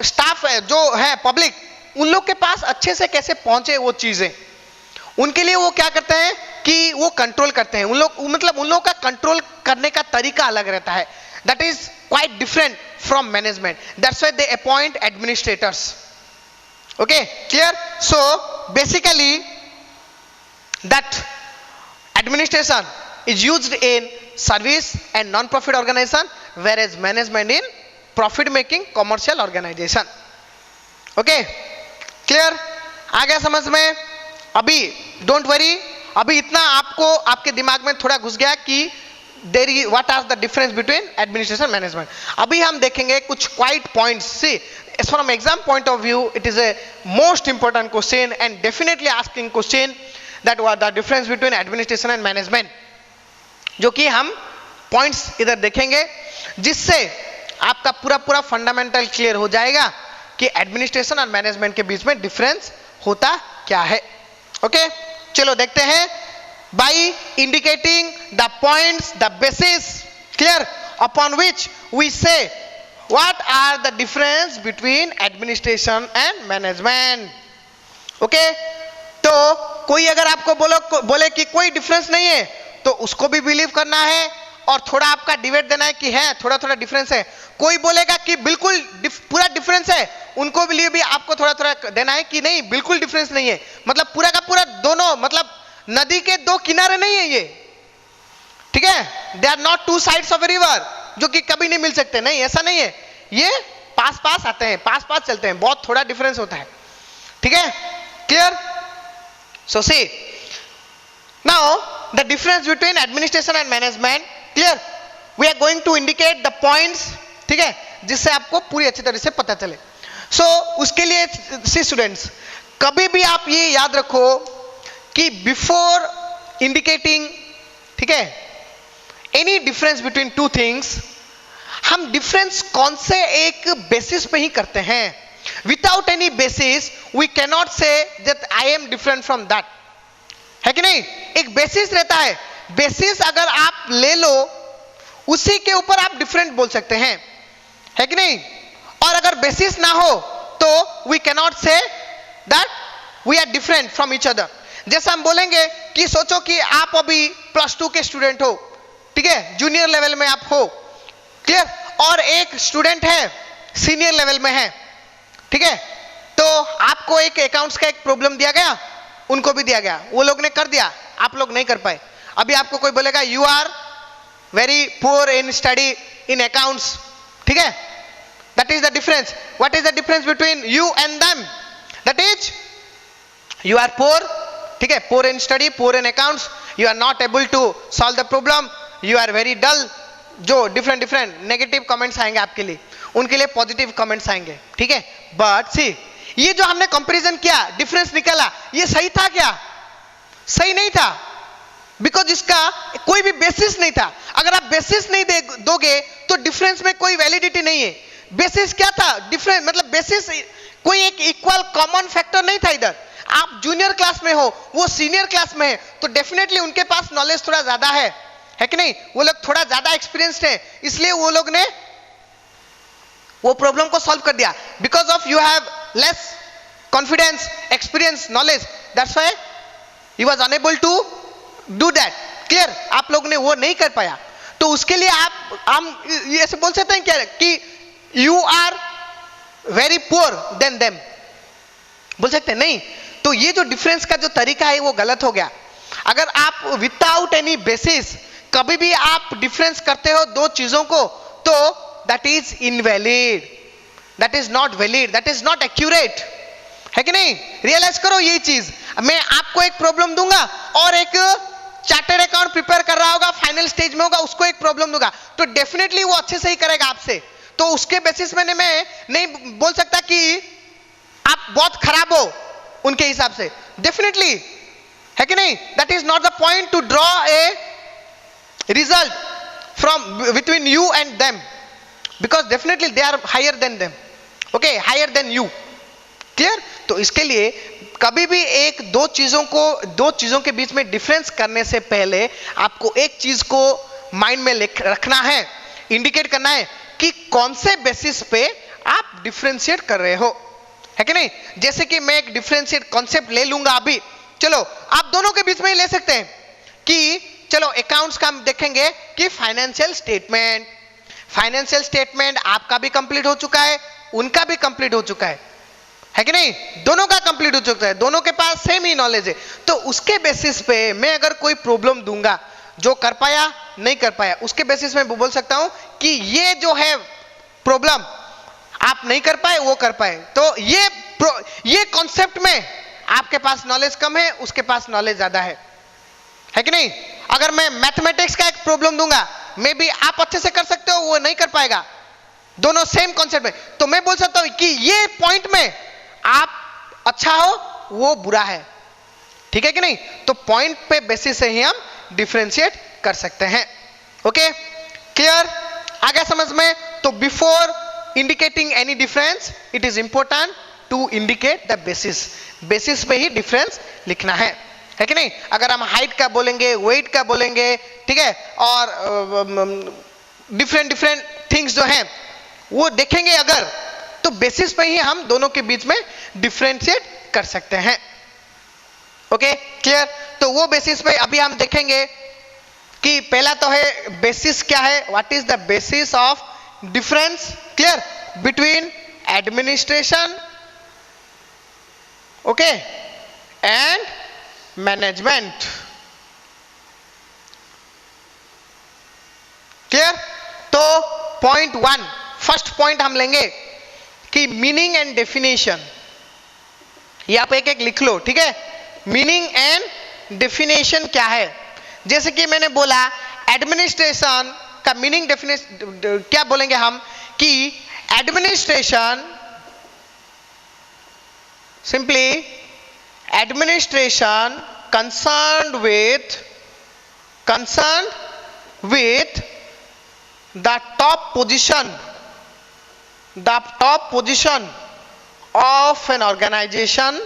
स्टाफ है, जो है पब्लिक, उन लोग के पास अच्छे से कैसे पहुंचे वो चीजें, उनके लिए वो क्या करते हैं कि वो कंट्रोल करते हैं। उन लोग मतलब उन लोग का कंट्रोल करने का तरीका अलग रहता है, that is quite different from management, that's why they appoint administrators. Okay, clear? So basically that administration is used in service and non profit organization, whereas management in profit making commercial organization. Okay, clear? आ गया समझ में? अभी don't worry, अभी इतना आपको आपके दिमाग में थोड़ा घुस गया कि there is what are the difference between administration management. अभी हम देखेंगे कुछ quite points. See, as from exam point of view, it is a most important question and definitely asking question that what the difference between administration and management, जो कि हम points इधर देखेंगे जिससे आपका पूरा फंडामेंटल क्लियर हो जाएगा कि एडमिनिस्ट्रेशन और मैनेजमेंट के बीच में डिफरेंस होता क्या है। ओके, चलो देखते हैं। By indicating the points, the basis, clear, upon which we say what are the difference between administration and management। okay? तो कोई अगर आपको बोले कि कोई डिफरेंस नहीं है तो उसको भी बिलीव करना है और थोड़ा आपका डिबेट देना है कि है थोड़ा डिफरेंस है। कोई बोलेगा कि बिल्कुल पूरा डिफरेंस है, उनको लिए भी आपको थोड़ा देना है कि नहीं बिल्कुल डिफरेंस नहीं है, मतलब पूरा का पूरा दोनों, मतलब नदी के दो किनारे नहीं है ये, ठीक है? They are not two sides of a river जो कि कभी नहीं मिल सकते, नहीं ऐसा नहीं है, ये पास आते हैं, पास चलते हैं, बहुत थोड़ा डिफरेंस होता है, ठीक है? Clear? So see now the difference between administration and management, clear? We are going to indicate the points, ठीक है, जिससे आपको पूरी अच्छी तरह से पता चले। सो उसके लिए सी स्टूडेंट्स, कभी भी आप ये याद रखो कि बिफोर इंडिकेटिंग, ठीक है, any difference between two things, हम डिफरेंस कौन से एक बेसिस पे ही करते हैं. Without any basis we can not say that I am different from that, है कि नहीं. एक बेसिस रहता है, बेसिस अगर आप ले लो उसी के ऊपर आप डिफरेंट बोल सकते हैं, है कि नहीं. और अगर बेसिस ना हो तो we can not say that we are different from each other. जैसा हम बोलेंगे कि सोचो कि आप अभी +2 के स्टूडेंट हो, ठीक है, जूनियर लेवल में आप हो, क्लियर, और एक स्टूडेंट है सीनियर लेवल में है, ठीक है. तो आपको एक अकाउंट्स का एक प्रॉब्लम दिया गया, उनको भी दिया गया, वो लोग ने कर दिया, आप लोग नहीं कर पाए. अभी आपको कोई बोलेगा you are very poor in study in accounts, ठीक है, that is the difference. What is the difference between you and them? That is you are poor, ठीक है, poor in study, poor in accounts, you are not able to solve the problem, you are very dull. जो different different negative comments आएंगे आपके लिए, उनके लिए positive comments आएंगे, ठीक है. बट सी, ये जो हमने कंपैरिजन किया, डिफरेंस निकाला, ये सही था क्या? सही नहीं था, बिकॉज इसका कोई भी बेसिस नहीं था. अगर आप बेसिस नहीं दोगे तो डिफरेंस में कोई वैलिडिटी नहीं है. बेसिस क्या था? डिफरेंस मतलब बेसिस कोई एक इक्वल कॉमन फैक्टर नहीं था इधर. आप जूनियर क्लास में हो, वो सीनियर क्लास में है, तो डेफिनेटली उनके पास नॉलेज थोड़ा ज्यादा है कि नहीं, वो लोग थोड़ा ज्यादा एक्सपीरियंस्ड है, इसलिए वो लोग ने वो प्रॉब्लम को सॉल्व कर दिया. Because of you have less confidence, experience, knowledge, that's why he was unable to do that. Clear, आप लोग ने वो नहीं कर पाया, तो उसके लिए हम ऐसे बोल सकते हैं क्या कि you are very poor than them, बोल सकते हैं? नहीं. तो ये जो डिफरेंस का जो तरीका है वो गलत हो गया. अगर आप विदाउट एनी बेसिस कभी भी आप डिफरेंस करते हो दो चीजों को, तो that is invalid, that is not valid, that is not accurate, है कि नहीं. रियलाइज करो ये चीज. मैं आपको एक प्रॉब्लम दूंगा और एक चार्टर्ड अकाउंट प्रिपेयर कर रहा होगा, फाइनल स्टेज में होगा, उसको एक प्रॉब्लम दूंगा, तो डेफिनेटली वो अच्छे से ही करेगा आपसे. तो उसके बेसिस में मैं नहीं बोल सकता कि आप बहुत खराब हो उनके हिसाब से, डेफिनेटली, है कि नहीं. That is not the point to draw a result from between you and them, because definitely they are higher than them, okay, higher than you. Clear. तो इसके लिए कभी भी दो चीजों के बीच में डिफरेंस करने से पहले आपको एक चीज को माइंड में रखना है, इंडिकेट करना है कि कौन से बेसिस पे आप डिफरेंशिएट कर रहे हो, है कि नहीं. जैसे कि मैं एक डिफरेंशिएट कॉन्सेप्ट ले लूंगा अभी, चलो आप दोनों के बीच में ही ले सकते हैं कि चलो अकाउंट्स का हम देखेंगे कि फाइनेंशियल स्टेटमेंट आपका भी कंप्लीट हो चुका है, उनका भी कंप्लीट हो चुका है कि नहीं, दोनों का कंप्लीट हो चुका है, दोनों के पास सेम ही नॉलेज है. तो उसके बेसिस पे मैं अगर कोई प्रॉब्लम दूंगा, जो कर पाया नहीं कर पाया, उसके बेसिस में बोल सकता हूं कि ये जो है प्रॉब्लम आप नहीं कर पाए, वो कर पाए, तो ये कॉन्सेप्ट में आपके पास नॉलेज कम है, उसके पास नॉलेज ज्यादा है कि नहीं. अगर मैं मैथमेटिक्स का एक प्रॉब्लम दूंगा, मे बी आप अच्छे से कर सकते हो, वो नहीं कर पाएगा, दोनों सेम कॉन्सेप्ट में, तो मैं बोल सकता हूं कि ये पॉइंट में आप अच्छा हो, वो बुरा है, ठीक है कि नहीं. तो पॉइंट पे बेसिस से ही हम डिफरेंशिएट कर सकते हैं. ओके, क्लियर, आ गया समझ में. तो before indicating any difference it is important to indicate the basis पे ही डिफरेंस लिखना है कि नहीं. अगर हम हाइट का बोलेंगे, वेट का बोलेंगे, ठीक है, और डिफरेंट थिंग्स जो हैं वो देखेंगे अगर, तो बेसिस पे ही हम दोनों के बीच में डिफरेंशिएट कर सकते हैं. Okay, clear. तो वो बेसिस पे अभी हम देखेंगे कि पहला तो है बेसिस क्या है, what is the basis of difference, clear, between administration, okay, and management. Clear. तो पॉइंट 1, फर्स्ट पॉइंट हम लेंगे कि मीनिंग एंड डेफिनेशन. ये आप एक एक लिख लो, ठीक है. मीनिंग एंड डेफिनेशन क्या है? जैसे कि मैंने बोला एडमिनिस्ट्रेशन का मीनिंग डेफिनेशन क्या बोलेंगे हम कि administration simply administration concerned with the top position of an organization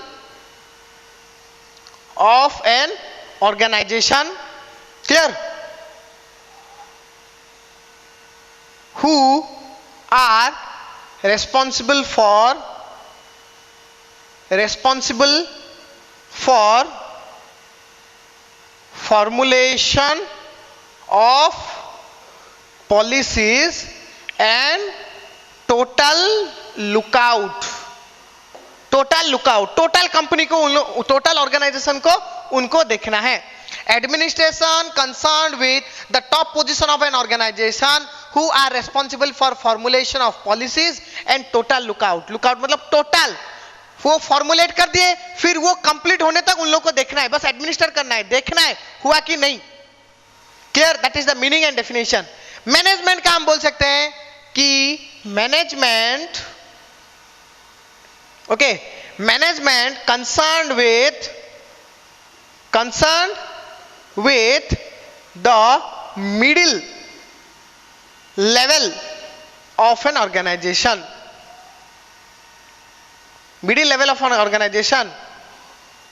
clear, who are responsible for formulation of policies and total lookout, total company को, टोटल ऑर्गेनाइजेशन को उनको देखना है. Administration concerned with the top position of an organisation who are responsible for formulation of policies and total lookout मतलब total वो formulate कर दिए, फिर वो कंप्लीट होने तक उन लोगों को देखना है, बस एडमिनिस्टर करना है, देखना है हुआ कि नहीं. Clear, that is the meaning and definition. Management का हम बोल सकते हैं कि management, okay, management concerned with the middle level of an organization,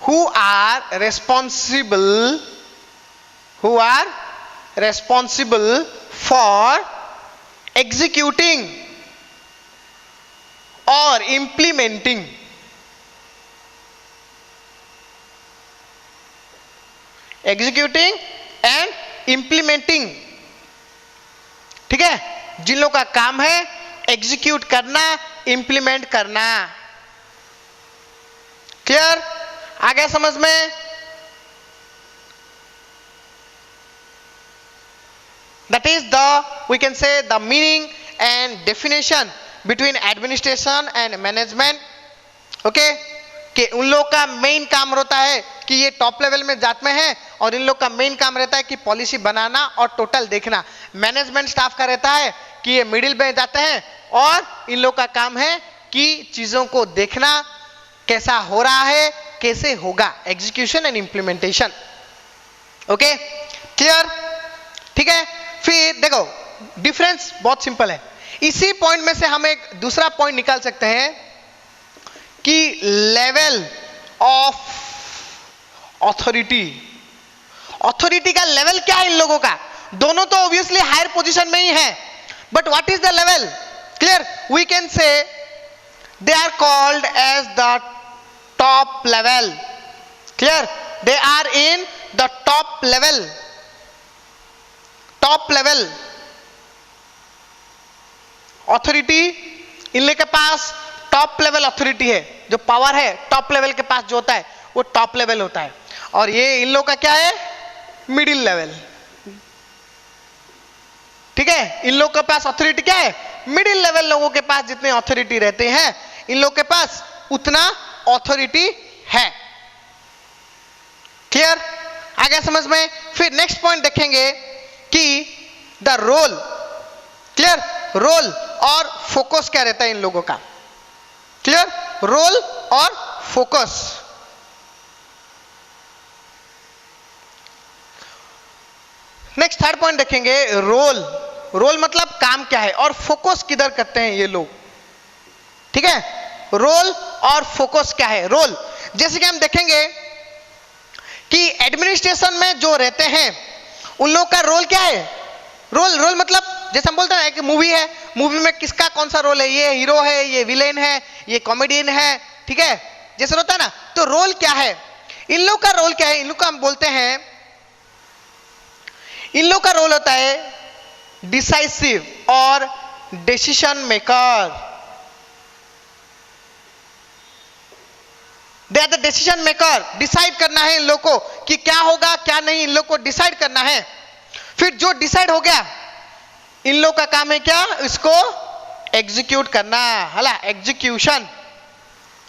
who are responsible for executing or implementing ठीक है, जिन लोगों का काम है एग्जीक्यूट करना, इंप्लीमेंट करना. क्लियर, आ गया समझ में? That is we can say the meaning and definition between administration and management. Okay, कि उन लोग का मेन काम होता है कि ये टॉप लेवल में जात में है, और इन लोग का मेन काम रहता है कि पॉलिसी बनाना और टोटल देखना. मैनेजमेंट स्टाफ का रहता है कि ये मिडिल में जाते हैं और इन लोग का काम है कि चीजों को देखना, कैसा हो रहा है, कैसे होगा, execution and implementation. Okay, clear? ठीक है, फिर देखो डिफरेंस बहुत सिंपल है. इसी पॉइंट में से हम एक दूसरा पॉइंट निकाल सकते हैं कि लेवल ऑफ ऑथोरिटी का लेवल क्या है इन लोगों का. दोनों तो ऑब्वियसली हायर पोजीशन में ही है, but what is the level? Clear, we can say they are called as the top level. Clear, they are in the top level. Authority, इन लोग के पास टॉप लेवल ऑथोरिटी है, जो पावर है top level के पास जो होता है वो टॉप लेवल होता है, और ये इन लोग का क्या है, मिडिल लेवल. ठीक है, इन लोग के पास ऑथोरिटी क्या है, मिडिल लेवल लोगों के पास जितने ऑथोरिटी रहते हैं इन लोग के पास उतना ऑथोरिटी है. क्लियर, आ गया समझ में? फिर नेक्स्ट पॉइंट देखेंगे कि द रोल. क्लियर, रोल और फोकस क्या रहता है इन लोगों का. क्लियर, रोल और फोकस. नेक्स्ट थर्ड पॉइंट देखेंगे, रोल मतलब काम क्या है और फोकस किधर करते हैं ये लोग. ठीक है, रोल और फोकस क्या है. रोल जैसे कि हम देखेंगे कि एडमिनिस्ट्रेशन में जो रहते हैं उन लोग का रोल क्या है. रोल मतलब जैसे हम बोलते हैं कि मूवी है, मूवी में किसका कौन सा रोल है, ये हीरो है, ये विलेन है, ये कॉमेडियन है. ठीक है, जैसे होता है ना, तो रोल क्या है, इन लोग का रोल क्या है. इन लोग का हम बोलते हैं, इन लोग का रोल होता है डिसाइसिव और decision maker. They are the decision maker. Decide करना है इन लोग को कि क्या होगा क्या नहीं, इन लोग को डिसाइड करना है. फिर जो डिसाइड हो गया इन लोग का काम है क्या, इसको एग्जीक्यूट करना, हला एग्जीक्यूशन.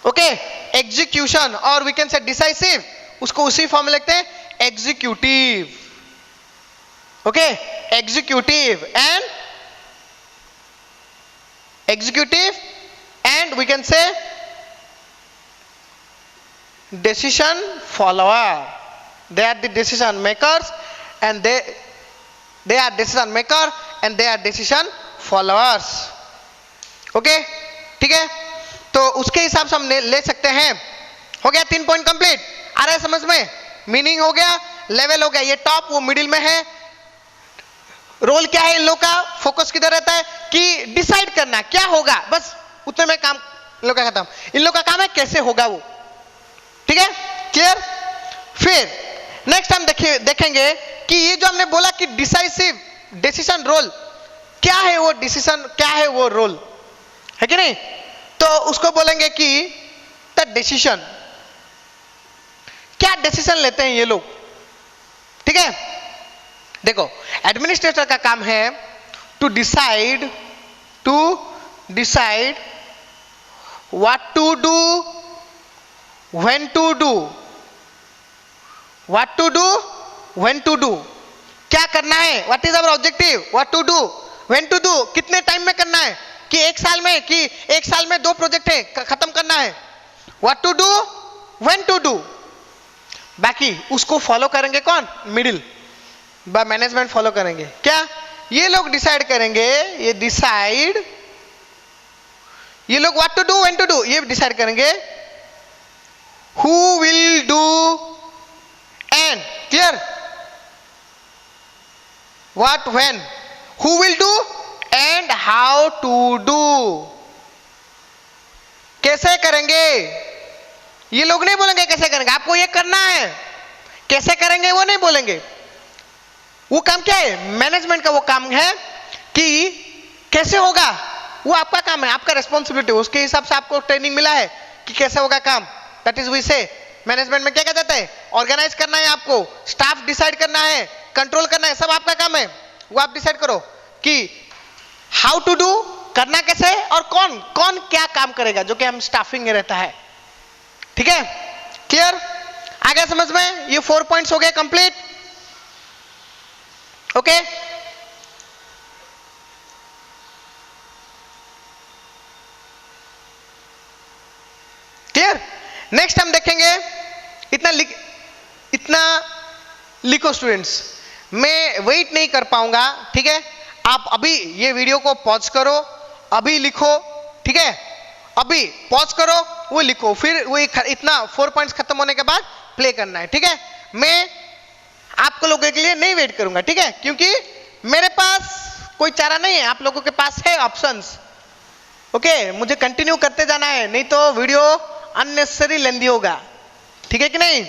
ओके, एग्जीक्यूशन, और वी कैन से डिसाइसिव, उसको उसी फॉर्म में लिखते हैं executive. Okay, executive and we can say decision follower. They are the decision makers and they are decision maker and they are decision followers. Okay, ठीक है, तो उसके हिसाब से हम ले सकते हैं. हो गया 3 पॉइंट कंप्लीट. आ रहा है समझ में? मीनिंग हो गया, लेवल हो गया, ये टॉप वो मिडिल में है. रोल क्या है इन लोग का? फोकस किधर रहता है कि डिसाइड करना क्या होगा, बस उतने में काम इन लोग का खत्म. इन लोग का काम है कैसे होगा वो. ठीक है, क्लियर. फिर नेक्स्ट हम देखेंगे कि ये जो हमने बोला कि डिसाइसिव डिसीजन रोल, क्या है वो डिसीजन, क्या है वो रोल, है कि नहीं? तो उसको बोलेंगे कि द डिसीजन. क्या डिसीजन लेते हैं ये लोग? ठीक है, देखो एडमिनिस्ट्रेटर का काम है to decide what to do, when to do, what to do, when to do. क्या करना है, what is our objective, what to do, when to do, कितने टाइम में करना है, कि एक साल में 2 प्रोजेक्ट है खत्म करना है. What to do, when to do. बाकी उसको फॉलो करेंगे कौन? मिडिल बा मैनेजमेंट फॉलो करेंगे. क्या ये लोग डिसाइड करेंगे, ये डिसाइड, ये लोग what to do, when to do ये डिसाइड करेंगे. Who will do and, clear, what, when, who will do and how to do. कैसे करेंगे, ये लोग नहीं बोलेंगे कैसे करेंगे, आपको ये करना है, कैसे करेंगे वो नहीं बोलेंगे. वो काम क्या है? मैनेजमेंट का वो काम है कि कैसे होगा, वो आपका काम है, आपका रिस्पॉन्सिबिलिटी. उसके हिसाब से आपको ट्रेनिंग मिला है कि कैसे होगा काम. दैट इज वी से मैनेजमेंट में क्या कहा जाता है? ऑर्गेनाइज करना है आपको, स्टाफ डिसाइड करना है, कंट्रोल करना है, सब आपका काम है. वो आप डिसाइड करो कि हाउ टू डू, करना कैसे, और कौन कौन क्या काम करेगा, जो कि हम स्टाफिंग में रहता है. ठीक है, क्लियर, आ गया समझ में? ये 4 पॉइंट्स हो गए कंप्लीट. Okay, clear. नेक्स्ट हम देखेंगे, इतना लिखो स्टूडेंट्स, मैं वेट नहीं कर पाऊंगा. ठीक है, आप अभी ये वीडियो को पॉज करो, अभी लिखो. ठीक है, अभी पॉज करो, वो लिखो, फिर वो इतना 4 पॉइंट्स खत्म होने के बाद प्ले करना है. ठीक है, मैं आपको लोगों के लिए नहीं वेट करूंगा. ठीक है, क्योंकि मेरे पास कोई चारा नहीं है, आप लोगों के पास है ऑप्शंस. ओके, मुझे कंटिन्यू करते जाना है, नहीं तो वीडियो अननेसेसरी लेंदी होगा. ठीक है कि नहीं?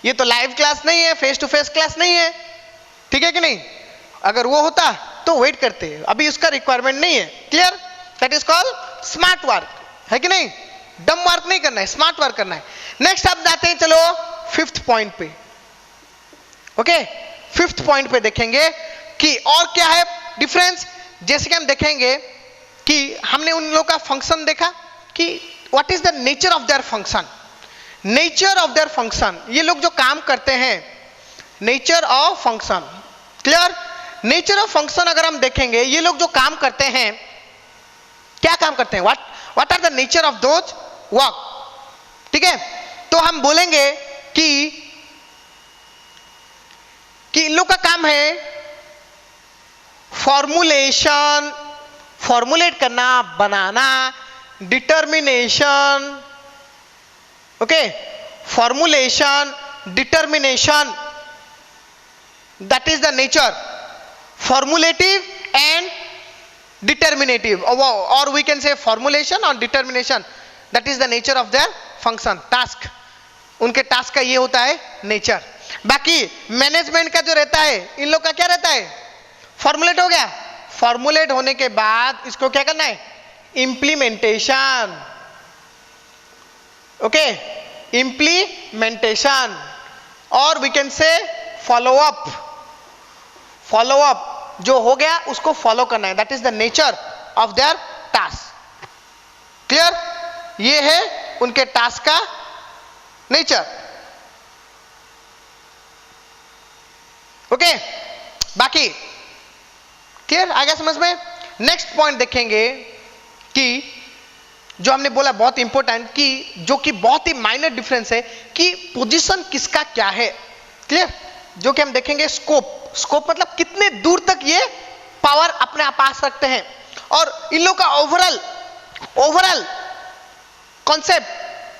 ये तो लाइव क्लास नहीं है, फेस टू फेस क्लास नहीं है. ठीक है कि नहीं? अगर वो होता तो वेट करते, अभी उसका रिक्वायरमेंट नहीं है. Clear, that is called smart work, है कि नहीं? डम वर्क नहीं करना है, स्मार्ट वर्क करना है. नेक्स्ट आप जाते हैं, चलो 5th पॉइंट पे. ओके, 5th पॉइंट पे देखेंगे कि और क्या है डिफरेंस. जैसे कि हम देखेंगे कि हमने उन लोगों का फंक्शन देखा कि what is the nature of their function. Nature of their function, ये लोग जो काम करते हैं, nature of function. Clear, nature of function अगर हम देखेंगे, ये लोग जो काम करते हैं, क्या काम करते हैं, what are the nature of those work. ठीक है, तो हम बोलेंगे कि इन लोग का काम है फॉर्मुलेशन, फॉर्मुलेट करना, बनाना, determination. Okay, formulation, determination, that is the nature. Formulative and determinative, और वी कैन से फॉर्मुलेशन और determination, that is the nature of their function. Task, उनके टास्क का ये होता है नेचर. बाकी मैनेजमेंट का जो रहता है, इन लोग का क्या रहता है? फॉर्मुलेट हो गया, फॉर्मुलेट होने के बाद इसको क्या करना है? इंप्लीमेंटेशन. ओके, इंप्लीमेंटेशन, और we can say follow up. Follow up जो हो गया उसको फॉलो करना है, that is the nature of their task. Clear, ये है उनके टास्क का नेचर. ओके, बाकी क्लियर, आ गया समझ में? नेक्स्ट पॉइंट देखेंगे कि जो हमने बोला बहुत इंपॉर्टेंट, कि जो कि बहुत ही माइनर डिफरेंस है कि पोजीशन किसका क्या है। क्लियर? जो कि हम देखेंगे स्कोप। स्कोप मतलब कितने दूर तक ये पावर अपने आप आ सकते हैं, और इन लोग का ओवरऑल कॉन्सेप्ट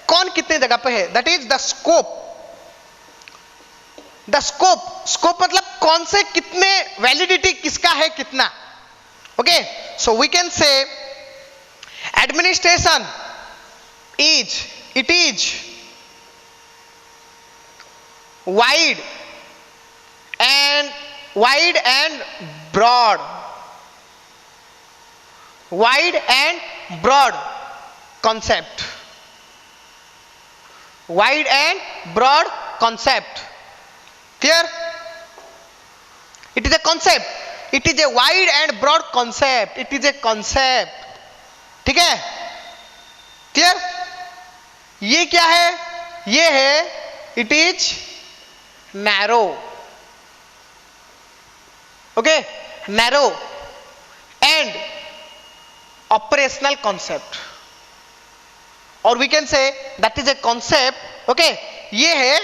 कौन कितने जगह पे है, that is the scope. Scope मतलब कौन से कितने, वैलिडिटी किसका है कितना। Okay, so we can say administration is wide and broad concept. Wide and broad concept. Clear? It is a concept. It is a wide and broad concept. It is a concept. ठीक है? Clear? ये क्या है? ये है it is narrow. Okay, narrow and operational concept, और we can say that is a concept. Okay, ये है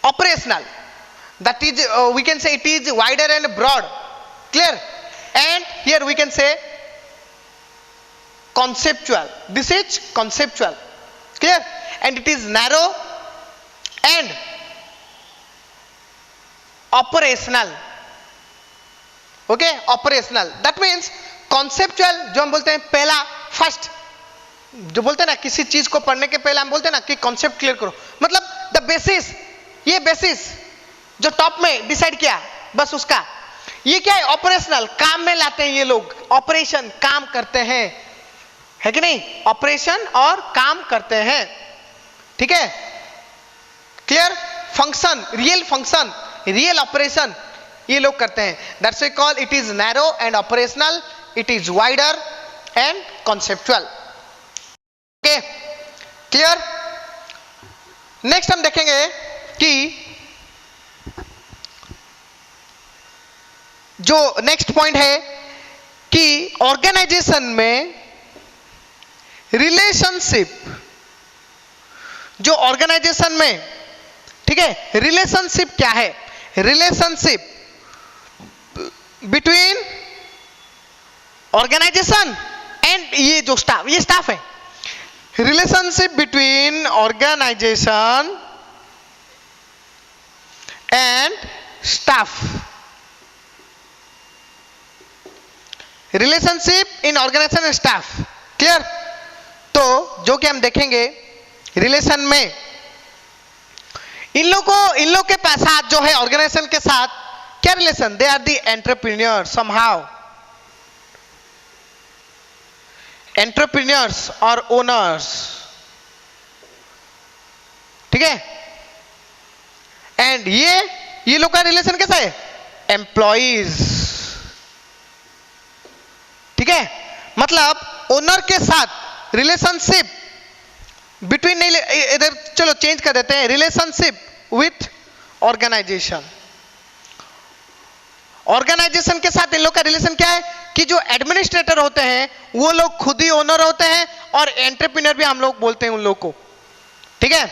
operational, that is we can say it is wider and broad. Clear? And here we can say conceptual. This is conceptual. Clear? And it is narrow and operational. Okay, operational. That means conceptual जो हम बोलते हैं पहला, first, जो बोलते हैं ना किसी चीज को पढ़ने के पहले हम बोलते हैं ना कि कॉन्सेप्ट क्लियर करो, मतलब द बेसिस, ये बेसिस जो टॉप में डिसाइड किया बस उसका। ये क्या है? ऑपरेशनल, काम में लाते हैं ये लोग, ऑपरेशन, काम करते हैं, है कि नहीं? ऑपरेशन और काम करते हैं। ठीक है? क्लियर? फंक्शन, रियल ऑपरेशन ये लोग करते हैं। That's we call it is narrow and operational, it is wider and conceptual. Okay, clear? Next हम देखेंगे कि जो नेक्स्ट पॉइंट है कि ऑर्गेनाइजेशन में रिलेशनशिप, जो ऑर्गेनाइजेशन में, ठीक है, रिलेशनशिप क्या है? रिलेशनशिप बिटवीन ऑर्गेनाइजेशन एंड ये जो स्टाफ, ये स्टाफ है। Relationship between organisation and staff. Relationship in organisation and staff. Clear? तो जो कि हम देखेंगे रिलेशन में इन लोग के साथ जो है ऑर्गेनाइजेशन के साथ क्या relation? They are the entrepreneur somehow, entrepreneurs और ओनर्स। ठीक है? एंड ये लोग का रिलेशन कैसा है? एम्प्लॉइज। ठीक है? मतलब ओनर के साथ रिलेशनशिप बिटवीन, नहीं, इधर चलो चेंज कर देते हैं, रिलेशनशिप विथ ऑर्गेनाइजेशन। ऑर्गेनाइजेशन के साथ इन लोग का रिलेशन क्या है कि जो एडमिनिस्ट्रेटर होते हैं वो लोग खुद ही ओनर होते हैं, और एंटरप्रेन्योर भी हम लोग बोलते हैं उन लोग को। ठीक है?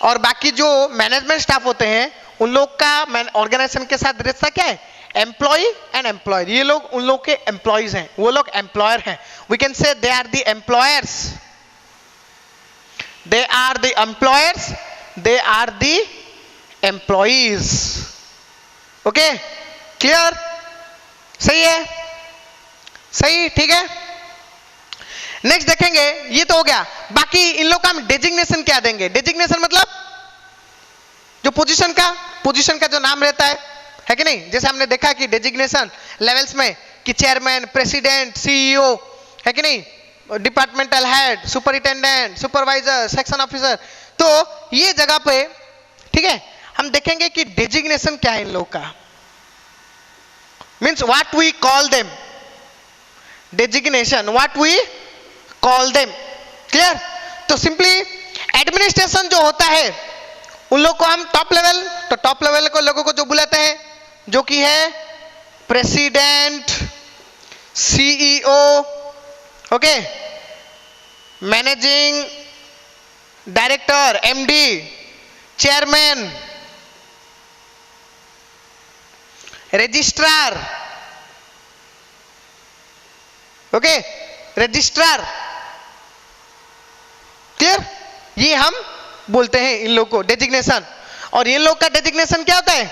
और बाकी जो मैनेजमेंट स्टाफ होते हैं उन लोग का ऑर्गेनाइजेशन के साथ रिश्ता क्या है? Employ and employed. ये लोग उन लोग के एम्प्लॉयज हैं, वो लोग एम्प्लॉयर हैं। We can say they are the employers, they are the employers, they are the employees. Okay, clear? सही है? सही, ठीक है। नेक्स्ट देखेंगे, ये तो हो गया। बाकी इन लोग का हम डेजिग्नेशन क्या देंगे? डेजिग्नेशन मतलब जो पोजीशन का जो नाम रहता है कि नहीं? जैसे हमने देखा कि डेजिग्नेशन लेवल्स में कि चेयरमैन, प्रेसिडेंट, सीईओ, है कि नहीं, departmental head, superintendent, supervisor, section officer. तो ये जगह पे, ठीक है, हम देखेंगे कि डेजिग्नेशन क्या है इन लोग का, means what we call them, designation what we call them. Clear? तो सिंपली एडमिनिस्ट्रेशन जो होता है उन लोग को हम टॉप लेवल, तो टॉप लेवल को लोगों को जो बुलाते हैं जो कि है president, CEO, okay, managing director, MD, chairman, registrar, okay, registrar, clear? ये हम बोलते हैं इन लोग को डेजिग्नेशन। और इन लोग का डेजिग्नेशन क्या होता है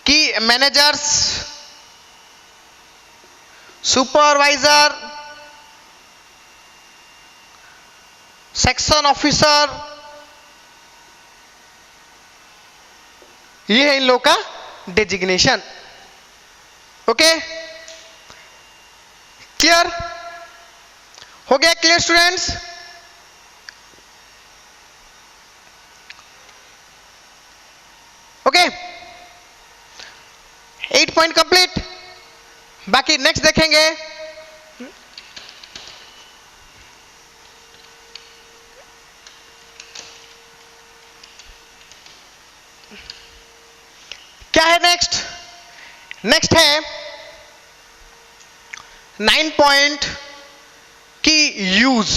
कि मैनेजर्स, सुपरवाइजर, सेक्शन ऑफिसर, ये है इन लोग का डेजिग्नेशन। ओके, क्लियर हो गया? Clear students? Okay, 8 point complete. बाकी नेक्स्ट देखेंगे। क्या है नेक्स्ट? नेक्स्ट है 9 पॉइंट की यूज।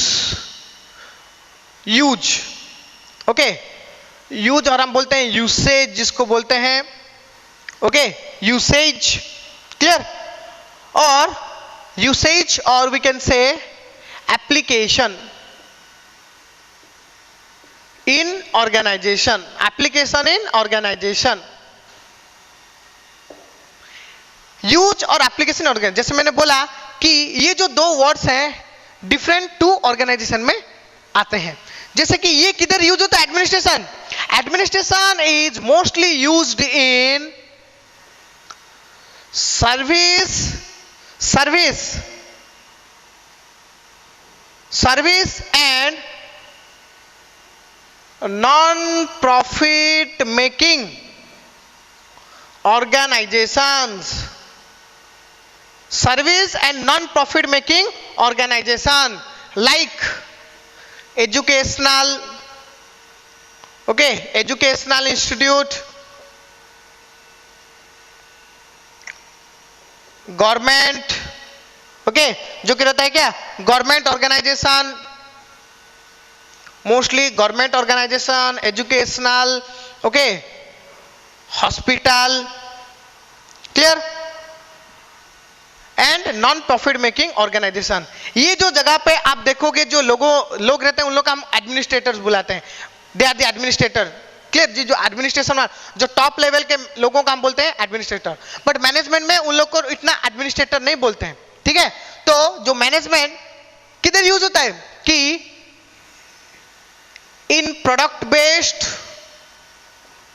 यूज, ओके, यूज, और हम बोलते हैं यूसेज, जिसको बोलते हैं, ओके, यूसेज, क्लियर? और यूसेज, और we can say application in organisation, application in organisation. Use और एप्लीकेशन ऑर्गेनाइजेशन, जैसे मैंने बोला कि ये जो दो वर्ड्स हैं डिफरेंट टू ऑर्गेनाइजेशन में आते हैं। जैसे कि ये किधर यूज होता है? Administration. Administration is mostly used in service and non profit making organizations, service and non-profit making organization like educational, okay, educational institute, government, okay, जो कि रहता है क्या? Government organisation, mostly government organisation, educational, okay, hospital, clear? And non profit making organisation. ये जो जगह पे आप देखोगे जो लोग रहते हैं उन लोग का हम एडमिनिस्ट्रेटर्स बुलाते हैं। They are the administrator, clear जी? जो एडमिनिस्ट्रेशन, जो टॉप लेवल के लोगों का हम बोलते हैं एडमिनिस्ट्रेटर। बट मैनेजमेंट में उन लोग को इतना एडमिनिस्ट्रेटर नहीं बोलते हैं, ठीक है? तो जो मैनेजमेंट किधर यूज होता है कि in product based,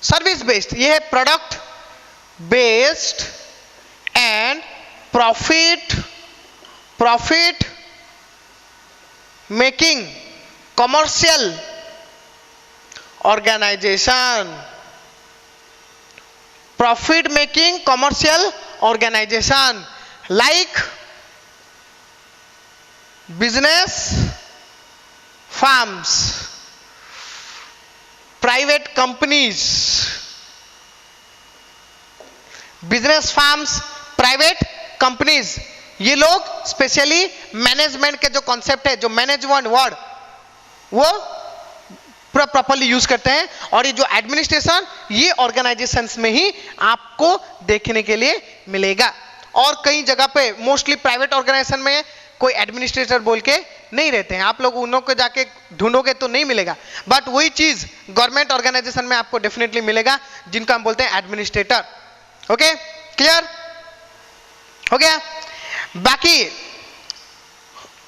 service based, ये है product based and profit making commercial organization, profit making commercial organization like business firms, private companies, business firms, private companies, ये लोग स्पेशली मैनेजमेंट के जो कॉन्सेप्ट है, जो मैनेजमेंट वर्ड, वो पूरा प्रॉपर्ली यूज करते हैं। और ये जो एडमिनिस्ट्रेशन, ये ऑर्गेनाइजेशंस में ही आपको देखने के लिए मिलेगा। और कई जगह पे मोस्टली प्राइवेट ऑर्गेनाइजेशन में कोई एडमिनिस्ट्रेटर बोल के नहीं रहते हैं, आप लोग उन लोग को जाके ढूंढोगे तो नहीं मिलेगा। बट वही चीज गवर्नमेंट ऑर्गेनाइजेशन में आपको डेफिनेटली मिलेगा, जिनका हम बोलते हैं एडमिनिस्ट्रेटर। ओके, क्लियर हो गया? बाकी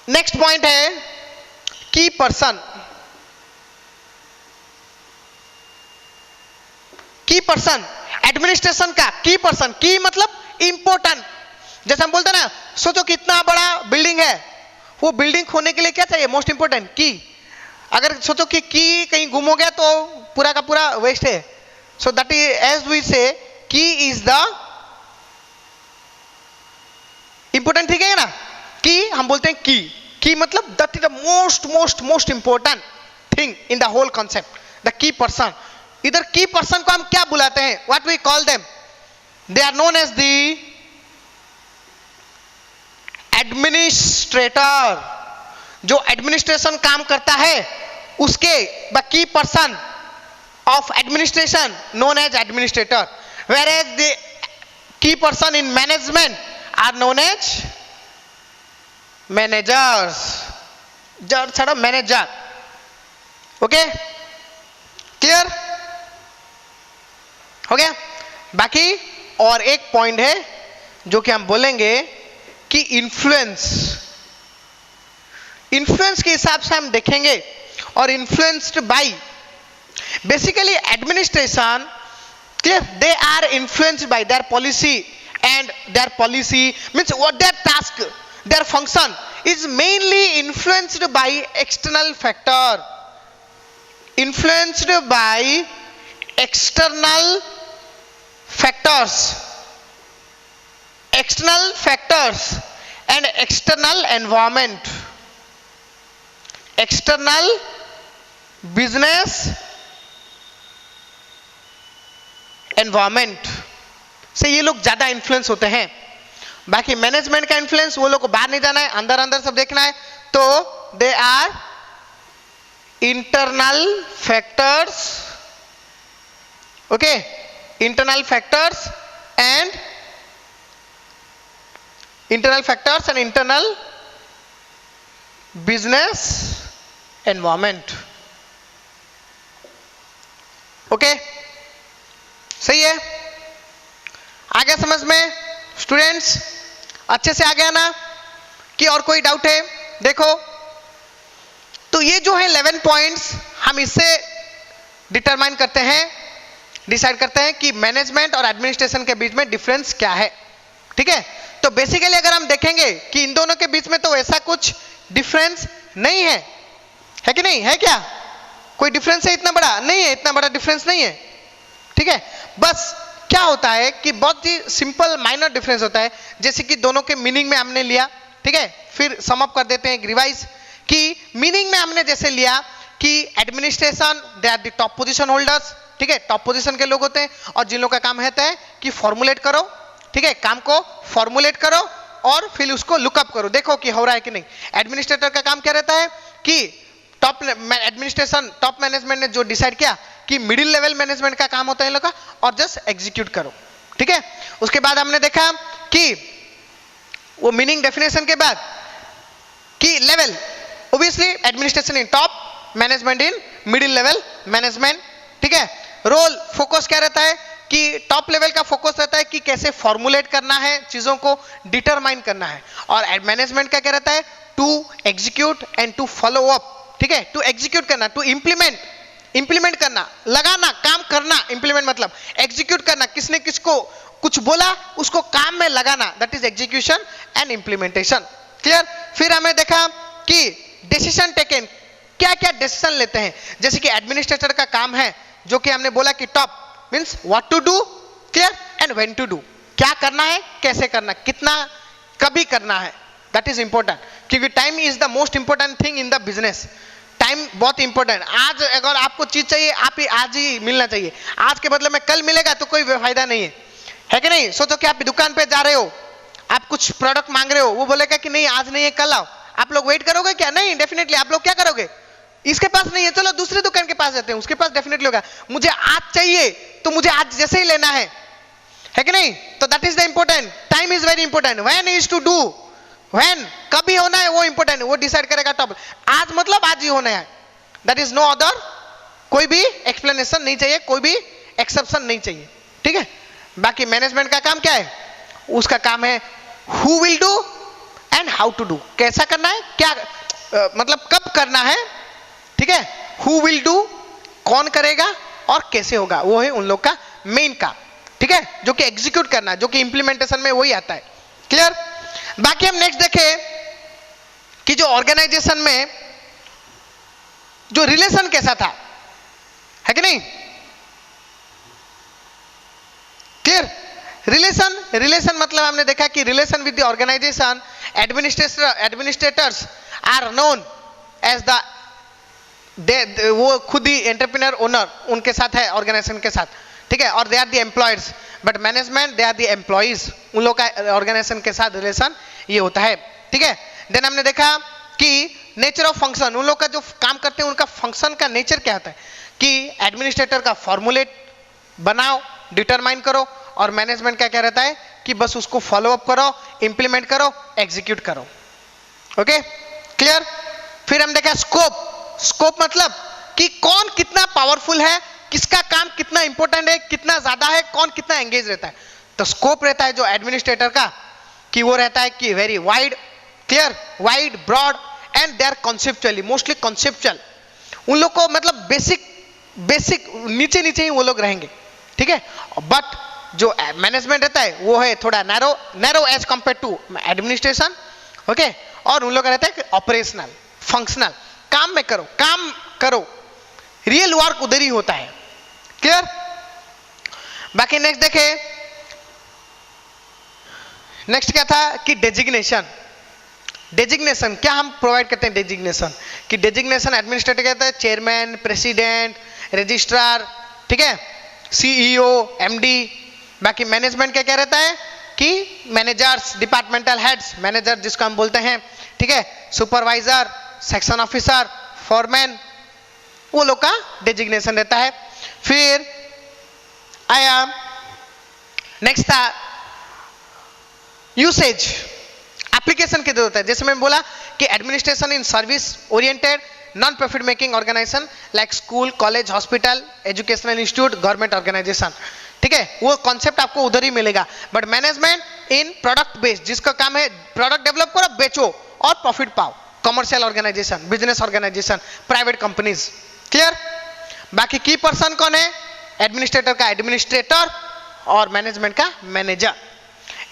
नेक्स्ट पॉइंट है की पर्सन। की पर्सन, एडमिनिस्ट्रेशन का की पर्सन, की मतलब इंपॉर्टेंट। जैसे हम बोलते हैं ना, सोचो कितना बड़ा बिल्डिंग है, वो बिल्डिंग खोने के लिए क्या चाहिए? मोस्ट इंपॉर्टेंट की। अगर सोचो कि की कहीं गुम हो गया तो पूरा का पूरा वेस्ट है। So that is as we say key is the important, ठीक है ना? की हम बोलते हैं की मतलब that is the most important thing in the whole concept, the key person. इधर की पर्सन को हम क्या बुलाते हैं? What we call them? They are known as the administrator, जो एडमिनिस्ट्रेशन काम करता है उसके key person of administration known as administrator, whereas the key person in management are known as managers. Manager. Okay, clear हो गया। बाकी और एक पॉइंट है जो कि हम बोलेंगे कि इन्फ्लुएंस के हिसाब से हम देखेंगे, और influenced by basically administration, clear, they are influenced by their policy, and their policy means what their task, their function is mainly influenced by external factor, influenced by external factors and external environment, external business environment से ये लोग ज्यादा influence होते हैं। बाकी management का influence, वो लोग को बाहर नहीं जाना है, अंदर अंदर सब देखना है, तो they are internal factors, okay, internal factors and internal business environment. Okay, सही है, आ गया समझ में स्टूडेंट्स? अच्छे से आ गया ना? कि और कोई डाउट है? देखो, तो ये जो है 11 पॉइंट्स, हम इससे डिटरमाइन करते हैं, डिसाइड करते हैं कि मैनेजमेंट और एडमिनिस्ट्रेशन के बीच में डिफरेंस क्या है। ठीक है, तो बेसिकली अगर हम देखेंगे कि इन दोनों के बीच में तो ऐसा कुछ डिफरेंस नहीं है, है कि नहीं है? क्या कोई डिफरेंस है इतना बड़ा? नहीं है, इतना बड़ा डिफरेंस नहीं है। ठीक है, बस क्या होता है कि बहुत ही सिंपल माइनर डिफरेंस होता है, जैसे कि दोनों के मीनिंग में हमने लिया, ठीक है, फिर सम अप कर देते हैं, रिवाइज कि मीनिंग में हमने जैसे लिया कि administration they are the top position holders, ठीक है, टॉप पोजीशन के लोग होते हैं, और जिन लोगों का काम रहता है कि फॉर्मुलेट करो, ठीक है, काम को फॉर्मुलेट करो और फिर उसको लुकअप करो, देखो कि हो रहा है कि नहीं। एडमिनिस्ट्रेटर का काम क्या रहता है कि टॉप एडमिनिस्ट्रेशन, टॉप मैनेजमेंट ने जो डिसाइड किया कि मिडिल लेवल मैनेजमेंट का काम होता है इन लोग का, और जस्ट एग्जीक्यूट करो। ठीक है, उसके बाद हमने देखा कि वो मीनिंग डेफिनेशन के बाद कि level, obviously administration in top, management in middle level management. ठीक है, रोल फोकस क्या रहता है कि टॉप लेवल का फोकस रहता है कि कैसे फॉर्मुलेट करना है, चीजों को डिटरमाइन करना है, और मैनेजमेंट का क्या रहता है to execute and to follow up. ठीक है, टू एग्जीक्यूट करना, टू इंप्लीमेंट करना, लगाना, काम करना, इंप्लीमेंट मतलब एग्जीक्यूट करना, किसने किसको कुछ बोला उसको काम में लगाना, that is execution and implementation. Clear? फिर हमें देखा कि डिसीजन टेकन, क्या क्या डिसीजन लेते हैं, जैसे कि एडमिनिस्ट्रेटर का काम है, जो कि हमने बोला कि top means what to do, clear, and when to do, क्या करना है, कैसे करना, कितना, कभी करना है, दैट इज इंपॉर्टेंट, क्योंकि time is the most important thing in the business. Time बहुत इंपॉर्टेंट, आज अगर आपको चीज चाहिए आप ही आज ही मिलना चाहिए, आज के बदले में कल मिलेगा तो कोई फायदा नहीं है कि नहीं? सोचो कि आप दुकान पे जा रहे हो, आप कुछ प्रोडक्ट मांग रहे हो, वो बोलेगा कि नहीं आज नहीं है कल आओ, आप लोग वेट करोगे क्या? नहीं, डेफिनेटली आप लोग क्या करोगे, इसके पास नहीं है चलो दूसरे दुकान के पास जाते हैं, उसके पास डेफिनेटली होगा, मुझे आज चाहिए तो मुझे आज जैसे ही लेना है कि नहीं? तो that is the important, time is very important, when is to do, when कभी होना है वो इंपॉर्टेंट, वो डिसाइड करेगा टॉप, आज मतलब आज ही होना है, दैट इज नो अदर, कोई भी एक्सप्लेनेशन नहीं चाहिए, कोई भी एक्सेप्शन नहीं चाहिए। ठीक है, बाकी मैनेजमेंट का काम क्या है, उसका काम है who will do and how to do, कैसा करना है, क्या मतलब कब करना है, ठीक है, हु विल डू कौन करेगा और कैसे होगा, वो है उन लोग का मेन काम। ठीक है, जो कि एग्जीक्यूट करना, जो कि इंप्लीमेंटेशन में वही आता है। क्लियर? बाकी हम नेक्स्ट देखें कि जो ऑर्गेनाइजेशन में जो रिलेशन कैसा था, है कि नहीं? क्लियर? रिलेशन मतलब हमने देखा कि relation with the organization, administrators are known as the, वो खुद ही एंटरप्रेन्योर ओनर उनके साथ है ऑर्गेनाइजेशन के साथ, ठीक है, और they are the employers, but management they are the employees, उन लोग का ऑर्गेनाइजेशन के साथ रिलेशन ये होता है। ठीक है, देन हमने देखा कि नेचर ऑफ फंक्शन, उन लोग का जो काम करते हैं उनका फंक्शन का नेचर क्या होता है कि एडमिनिस्ट्रेटर का फॉर्मुलेट बनाओ, डिटरमाइन करो, और मैनेजमेंट का क्या रहता है कि बस उसको फॉलो अप करो, इंप्लीमेंट करो, एग्जीक्यूट करो। Okay clear. फिर हम देखा स्कोप। स्कोप मतलब कि कौन कितना पावरफुल है, किसका काम कितना इंपॉर्टेंट है, कितना ज्यादा है, कौन कितना एंगेज रहता है। तो स्कोप रहता है जो एडमिनिस्ट्रेटर का कि वो रहता है कि very wide, clear, wide, broad, and they are conceptually, mostly conceptual. उन लोग को मतलब बेसिक नीचे नीचे ही वो लोग रहेंगे, ठीक है। बट जो मैनेजमेंट रहता है वो है थोड़ा narrow as compare to administration, okay. और उन लोग का रहता है ऑपरेशनल, फंक्शनल, काम में करो, रियल वर्क उधर ही होता है, क्लियर। बाकी नेक्स्ट देखे, नेक्स्ट क्या था कि डेजिग्नेशन। डेजिग्नेशन क्या हम प्रोवाइड करते हैं डेजिग्नेशन, कि डेजिग्नेशन एडमिनिस्ट्रेटर कहता है चेयरमैन, प्रेसिडेंट, रजिस्ट्रार, ठीक है, सीईओ, एमडी। बाकी मैनेजमेंट क्या क्या रहता है कि मैनेजर्स, डिपार्टमेंटल हेड्स, मैनेजर जिसको हम बोलते हैं, ठीक है, सुपरवाइजर, सेक्शन ऑफिसर, फॉरमैन, वो लोग का डेजिग्नेशन रहता है। फिर आया नेक्स्ट था यूसेज, एप्लीकेशन के होता है। जैसे मैं बोला कि administration in service oriented non profit making organization like school, college, hospital, educational institute, government organization, ठीक है, वो कॉन्सेप्ट आपको उधर ही मिलेगा। But management in product based, जिसका काम है प्रोडक्ट डेवलप करो, बेचो और प्रॉफिट पाओ, commercial organization, business organization, private companies, clear. बाकी की पर्सन कौन है, एडमिनिस्ट्रेटर का एडमिनिस्ट्रेटर और मैनेजमेंट का manager.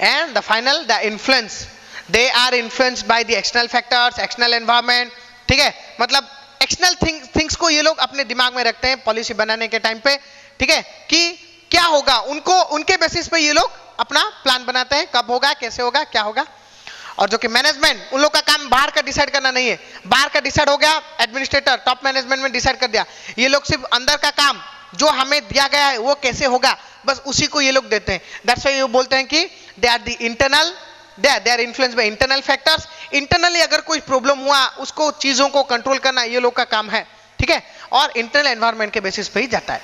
And the final the influence, they are influenced by the external factors, external environment, ठीक है, मतलब एक्सटर्नल थिंग्स को ये लोग अपने दिमाग में रखते हैं पॉलिसी बनाने के टाइम पे, ठीक है, कि क्या होगा, उनको उनके बेसिस पे ये लोग अपना प्लान बनाते हैं, कब होगा, कैसे होगा, क्या होगा। और जो कि मैनेजमेंट, उन लोग का काम बाहर का डिसाइड करना नहीं है, बाहर का डिसाइड हो गया, एडमिनिस्ट्रेटर टॉप मैनेजमेंट में डिसाइड कर दिया, ये लोग सिर्फ अंदर का काम जो हमें दिया गया है वो कैसे होगा, बस उसी को ये लोग देते हैं। दैट्स व्हाई ये बोलते हैं कि they are the internal, they are influenced by internal factors. Internally अगर कोई प्रॉब्लम हुआ उसको चीजों को कंट्रोल करना ये लोग का काम है, ठीक है, और इंटरनल एनवायरनमेंट के बेसिस पे ही जाता है।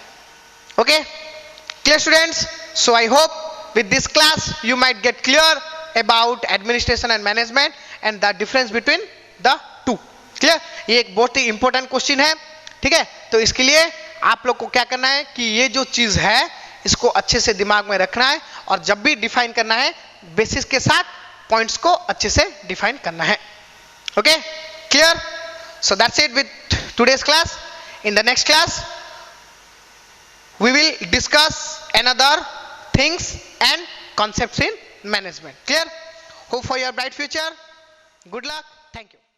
Okay clear students, so I hope with this class you might get clear about administration and management and the difference between the two, clear। ये एक बहुत ही इंपॉर्टेंट क्वेश्चन है, ठीक है। तो इसके लिए आप लोग को क्या करना है कि ये जो चीज है इसको अच्छे से दिमाग में रखना है, और जब भी डिफाइन करना है बेसिस के साथ पॉइंट्स को अच्छे से डिफाइन करना है। Okay clear, so that's it with today's class. In the next class we will discuss another things and concepts in management, clear। Hope for your bright future, good luck, thank you।